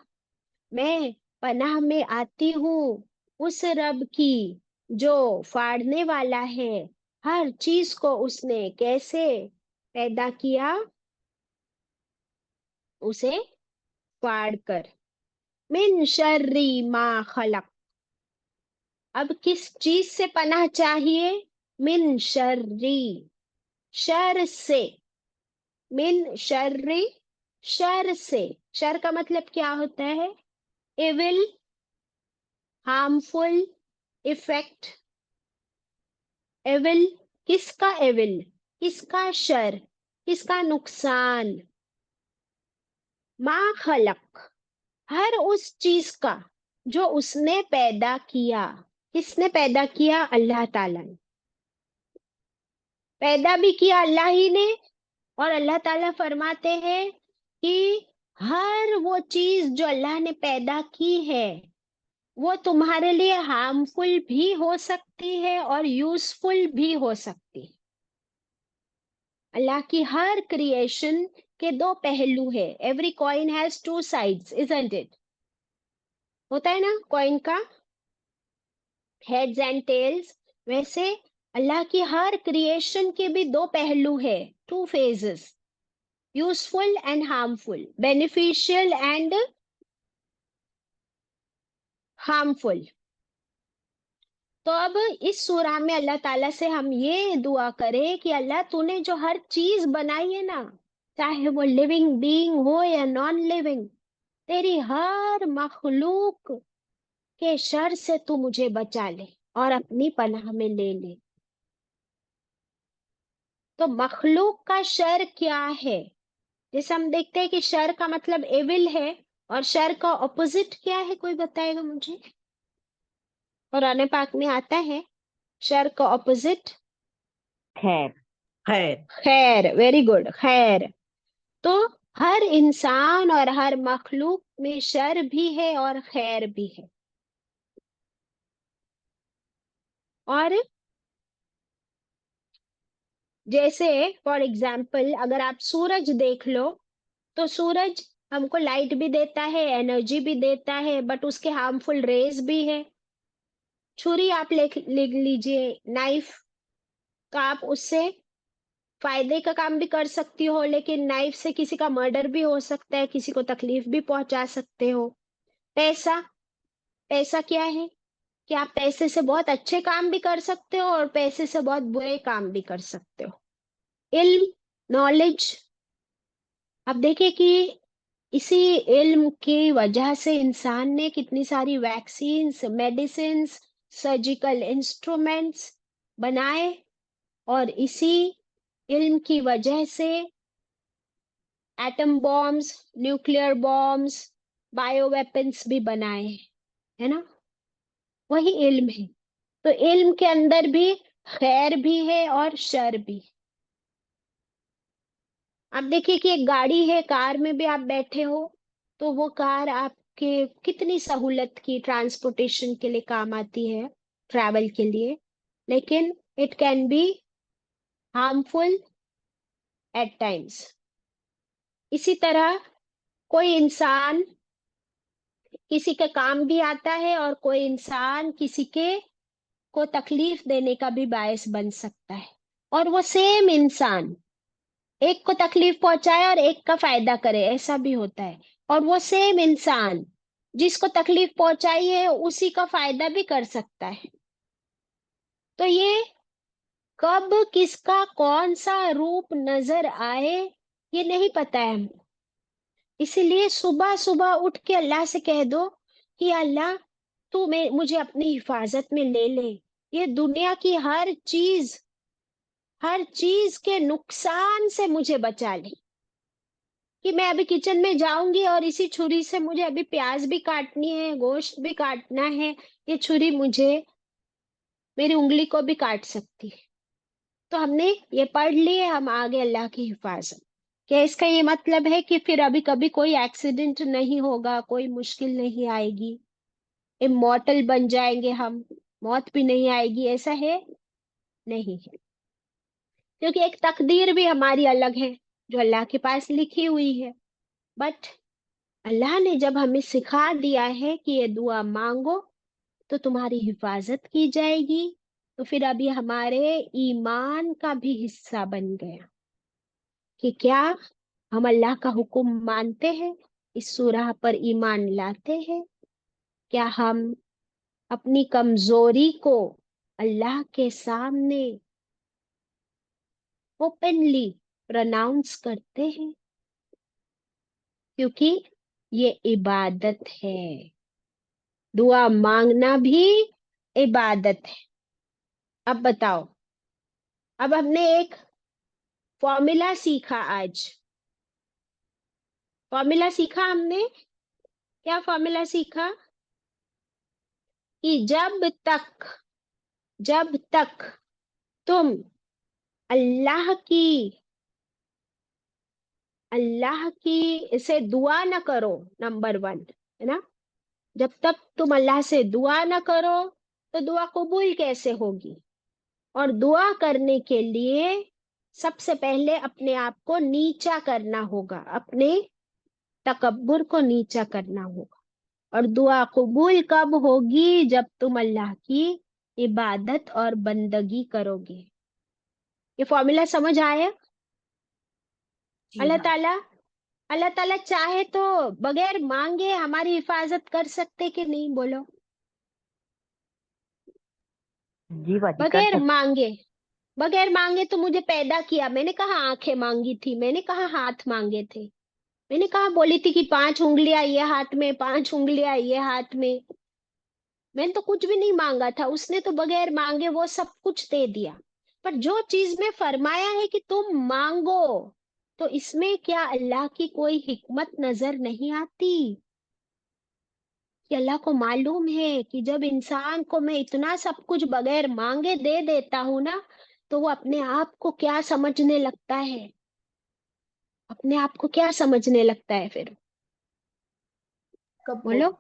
मैं पनाह में आती हूँ उस रब की जो फाड़ने वाला है। हर चीज को उसने कैसे पैदा किया? उसे फाड़ कर। मिन शर्री मा खलक। अब किस चीज से पनाह चाहिए? मिन शर्री, शर से। मिन शर्री, शर से। शर का मतलब क्या होता है? Evil, harmful, effect. एविल, किसका एविल? किसका शर? किसका नुकसान? मा खलक, हर उस चीज का जो उसने पैदा किया। किसने पैदा किया? अल्लाह ताला ने। पैदा भी किया अल्लाह ही ने। और अल्लाह ताला फरमाते हैं कि हर वो चीज जो अल्लाह ने पैदा की है वो तुम्हारे लिए हार्मफुल भी हो सकती है और यूजफुल भी हो सकती है। अल्लाह की हर क्रिएशन के दो पहलू है। Every coin has two sides, isn't it? होता है ना कॉइन का, हेड्स एंड टेल्स। वैसे अल्लाह की हर क्रिएशन के भी दो पहलू है, two phases, useful and harmful, beneficial and harmful. तो अब इस सूरा में अल्लाह ताला से हम ये दुआ करें कि अल्लाह तूने जो हर चीज बनाई है ना, चाहे वो लिविंग बीइंग हो या नॉन लिविंग, तेरी हर मखलूक के शर से तू मुझे बचा ले और अपनी पनाह में ले ले। तो मखलूक का शर क्या है? जैसे हम देखते हैं कि शर का मतलब एविल है और शर का ऑपोजिट क्या है? कोई बताएगा मुझे? कुरान पाक में आता है शर का ऑपोजिट खैर। खैर। खैर। वेरी गुड, खैर। तो हर इंसान और हर मखलूक में शर भी है और खैर भी है। और जैसे फॉर एग्जाम्पल अगर आप सूरज देख लो, तो सूरज हमको लाइट भी देता है, एनर्जी भी देता है, बट उसके हार्मफुल रेज भी है। छुरी आप लिख लीजिए, नाइफ, तो आप उससे फायदे का काम भी कर सकती हो, लेकिन नाइफ से किसी का मर्डर भी हो सकता है, किसी को तकलीफ भी पहुंचा सकते हो। पैसा, पैसा क्या है कि आप पैसे से बहुत अच्छे काम भी कर सकते हो और पैसे से बहुत बुरे काम भी कर सकते हो। इल्म, नॉलेज, अब देखिए कि इसी इल्म की वजह से इंसान ने कितनी सारी वैक्सीन्स, मेडिसिन्स, सर्जिकल इंस्ट्रूमेंट्स बनाए, और इसी इल्म की वजह से atom bombs, nuclear bombs, bio weapons भी बनाए हैं, है ना। वही इल्म है। तो इल्म के अंदर भी खैर भी है और शर भी। आप देखिए कि एक गाड़ी है, कार में भी आप बैठे हो, तो वो कार आपके कितनी सहूलत की ट्रांसपोर्टेशन के लिए काम आती है, ट्रैवल के लिए, लेकिन it can be harmful at times. इसी तरह कोई इंसान किसी के काम भी आता है और कोई इंसान किसी के को तकलीफ देने का भी बायस बन सकता है। और वो सेम इंसान एक को तकलीफ पहुंचाए और एक का फायदा करे, ऐसा भी होता है। और वो सेम इंसान जिसको तकलीफ पहुंचाई है उसी का फायदा भी कर सकता है। तो ये कब किसका कौन सा रूप नजर आए, ये नहीं पता है हमको। इसीलिए सुबह सुबह उठ के अल्लाह से कह दो कि अल्लाह तू मुझे अपनी हिफाजत में ले ले। ये दुनिया की हर चीज के नुकसान से मुझे बचा ले। कि मैं अभी किचन में जाऊंगी और इसी छुरी से मुझे अभी प्याज भी काटनी है, गोश्त भी काटना है, ये छुरी मुझे मेरी उंगली को भी काट सकती है। तो हमने ये पढ़ लिए, हम आगे अल्लाह की हिफाजत। क्या इसका ये मतलब है कि फिर अभी कभी कोई एक्सीडेंट नहीं होगा, कोई मुश्किल नहीं आएगी, इमॉर्टल बन जाएंगे हम, मौत भी नहीं आएगी, ऐसा है? नहीं है। क्योंकि एक तकदीर भी हमारी अलग है जो अल्लाह के पास लिखी हुई है। बट अल्लाह ने जब हमें सिखा दिया है कि ये दुआ मांगो तो तुम्हारी हिफाजत की जाएगी, तो फिर अभी हमारे ईमान का भी हिस्सा बन गया कि क्या हम अल्लाह का हुक्म मानते हैं, इस सूरह पर ईमान लाते हैं। क्या हम अपनी कमजोरी को अल्लाह के सामने ओपनली प्रनाउंस करते हैं, क्योंकि ये इबादत है। दुआ मांगना भी इबादत है। अब बताओ, अब हमने एक फॉर्मूला सीखा आज। फॉर्मूला सीखा हमने, क्या फॉर्मूला सीखा? कि जब तक तुम अल्लाह की से दुआ ना करो, नंबर वन, है ना। जब तक तुम अल्लाह से दुआ ना करो तो दुआ कबूल कैसे होगी? और दुआ करने के लिए सबसे पहले अपने आप को नीचा करना होगा, अपने तकब्बुर को नीचा करना होगा। और दुआ कबूल कब होगी? जब तुम अल्लाह की इबादत और बंदगी करोगे। ये फॉर्मूला समझ आया? जी अल्लाह हाँ। ताला अल्लाह ताला चाहे तो बगैर मांगे हमारी हिफाजत कर सकते कि नहीं, बोलो? जी बाजी कर बगैर सकते। मांगे, बगैर मांगे तो मुझे पैदा किया, मैंने कहा आंखें मांगी थी, मैंने कहा हाथ मांगे थे, मैंने कहा बोली थी कि 5 उंगलियां ये हाथ में, 5 उंगलियां ये हाथ में। मैंने तो कुछ भी नहीं मांगा था, उसने तो बगैर मांगे वो सब कुछ दे दिया। पर जो चीज में फरमाया है कि तुम मांगो, तो इसमें क्या अल्लाह की कोई हिकमत नजर नहीं आती? कि अल्लाह को मालूम है कि जब इंसान को मैं इतना सब कुछ बगैर मांगे दे देता हूं ना, तो वो अपने आप को क्या समझने लगता है। अपने आप को क्या समझने लगता है फिर? कब बोलो।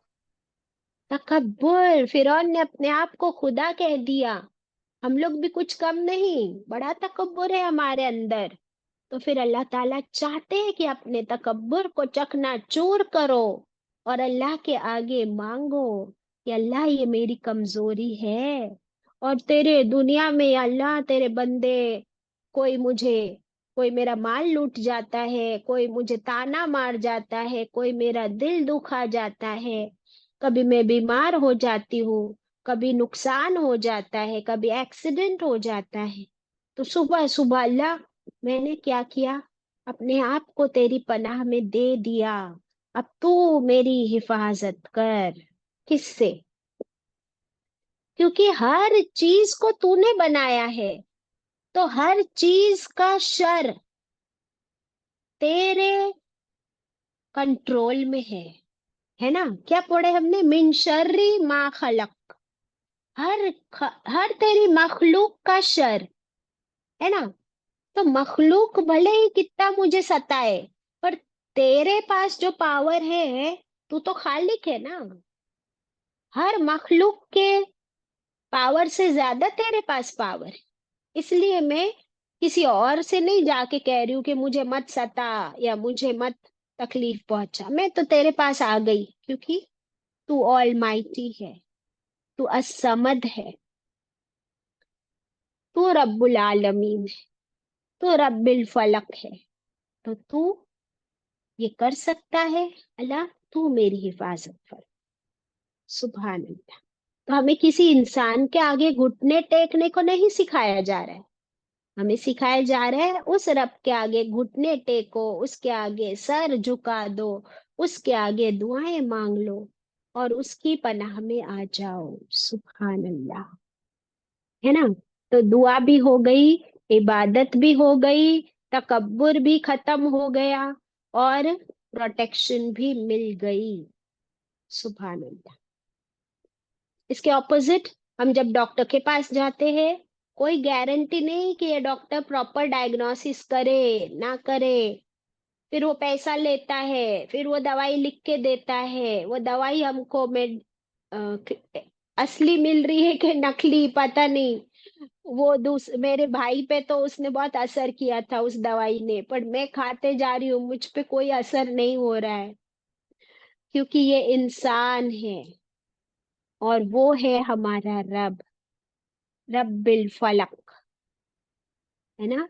तकब्बुर। फिरौन ने अपने आप को खुदा कह दिया। हम लोग भी कुछ कम नहीं, बड़ा तकब्बुर है हमारे अंदर। तो फिर अल्लाह ताला चाहते हैं कि अपने तकब्बुर को चकनाचूर करो और अल्लाह के आगे मांगो कि अल्लाह ये मेरी कमजोरी है, और तेरे दुनिया में अल्लाह तेरे बंदे, कोई मुझे, कोई मेरा माल लूट जाता है, कोई मुझे ताना मार जाता है, कोई मेरा दिल दुखा जाता है, कभी मैं बीमार हो जाती हूँ, कभी नुकसान हो जाता है, कभी एक्सीडेंट हो जाता है, तो सुबह सुबह अल्लाह मैंने क्या किया, अपने आप को तेरी पनाह में दे दिया। अब तू मेरी हिफाजत कर। किससे? क्योंकि हर चीज को तूने बनाया है, तो हर चीज का शर तेरे कंट्रोल में है ना? क्या पढ़े हमने? मिन शर्री मा खलक। हर तेरी मखलूक का शर, है ना? तो मखलूक भले ही कितना मुझे सताए, पर तेरे पास जो पावर है, तू तो खालिक है ना। हर मखलूक के पावर से ज्यादा तेरे पास पावर है। इसलिए मैं किसी और से नहीं जाके कह रही हूँ कि मुझे मत सता या मुझे मत तकलीफ पहुंचा। मैं तो तेरे पास आ गई क्योंकि तू ऑल माइटी है, तू असमद है, तू रब्बुल आलमीन है, तू रब्बिल फलक है। तो तू ये कर सकता है। अल्लाह तू मेरी हिफाजत कर। सुभान अल्लाह। तो हमें किसी इंसान के आगे घुटने टेकने को नहीं सिखाया जा रहा है, हमें सिखाया जा रहा है उस रब के आगे घुटने टेको, उसके आगे सर झुका दो, उसके आगे दुआएं मांग लो और उसकी पनाह में आ जाओ। सुभान अल्लाह। है ना? तो दुआ भी हो गई, इबादत भी हो गई, तकब्बुर भी खत्म हो गया, और प्रोटेक्शन भी मिल गई। सुभान अल्लाह। इसके ऑपोजिट, हम जब डॉक्टर के पास जाते हैं, कोई गारंटी नहीं कि ये डॉक्टर प्रॉपर डायग्नोसिस करे ना करे। फिर वो पैसा लेता है, फिर वो दवाई लिख के देता है, वो दवाई हमको में असली मिल रही है कि नकली पता नहीं। वो मेरे भाई पे तो उसने बहुत असर किया था उस दवाई ने, पर मैं खाते जा रही हूँ, मुझ पे कोई असर नहीं हो रहा है, क्योंकि ये इंसान है और वो है हमारा रब, रब्बिल फलक। है ना?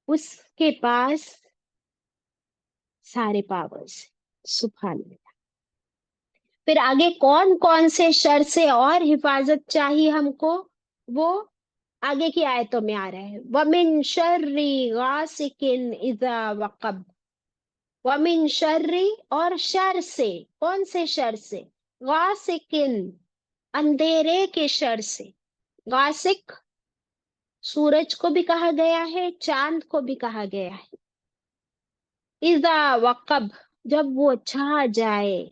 उसके पास सारे पावर्स। सुभान अल्लाह। फिर आगे कौन कौन से शर से और हिफाजत चाहिए हमको, वो आगे की आयतों में आ रहा है। वमिन शर्री गासिकिन इजा वकब। वमिन शर्री, और शर से। कौन से शर से? गासिकिन, अंधेरे के शर से। गासिक सूरज को भी कहा गया है, चांद को भी कहा गया है। इजा वकब, जब वो छा जाए।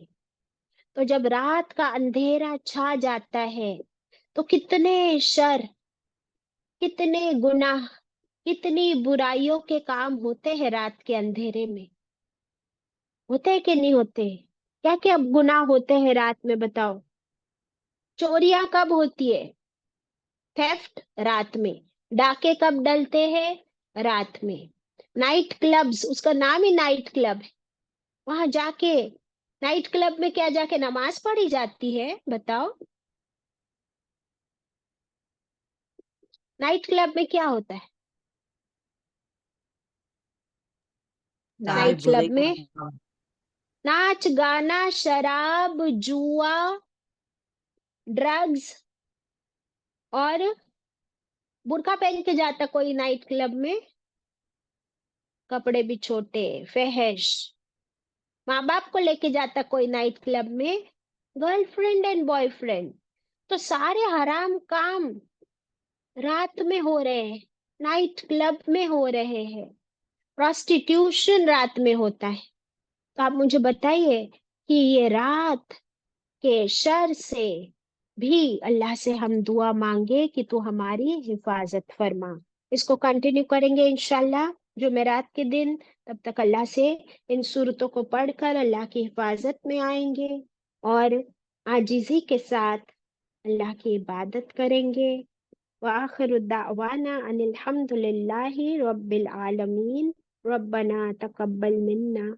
तो जब रात का अंधेरा छा जाता है, तो कितने शर, कितने गुनाह, कितनी बुराइयों के काम होते हैं रात के अंधेरे में। होते हैं कि नहीं होते? क्या क्या गुनाह होते हैं रात में, बताओ। चोरियां कब होती है? थेफ्ट रात में। डाके कब डलते हैं? रात में। नाइट क्लब्स, उसका नाम ही नाइट क्लब है, वहां जाके, नाइट क्लब में क्या जाके नमाज पढ़ी जाती है, बताओ? नाइट क्लब में क्या होता है? सारे नाइट नाच बुरे क्लब में काम। नाच गाना शराब जुआ ड्रग्स, और बुर्का पहन के जाता कोई नाइट क्लब में, कपड़े भी छोटे, फहश। माँ बाप को लेके जाता कोई नाइट क्लब में, गर्लफ्रेंड एंड बॉयफ्रेंड। तो सारे हराम काम रात में हो रहे हैं, नाइट क्लब में हो रहे हैं। प्रोस्टिट्यूशन रात में होता है। तो आप मुझे बताइए कि ये रात के शर से भी अल्लाह से हम दुआ मांगे कि तू हमारी हिफाजत फरमा। इसको कंटिन्यू करेंगे इंशाल्लाह जुमेरात के दिन, तब तक अल्लाह से इन सूरतों को पढ़कर अल्लाह की हिफाजत में आएंगे और आजिज़ी के साथ अल्लाह की इबादत करेंगे। व आखिर दावाना अनिल हम्दुलिल्लाहि रब्बिल आलमीन, रब्बना तकब्बल मिन्ना।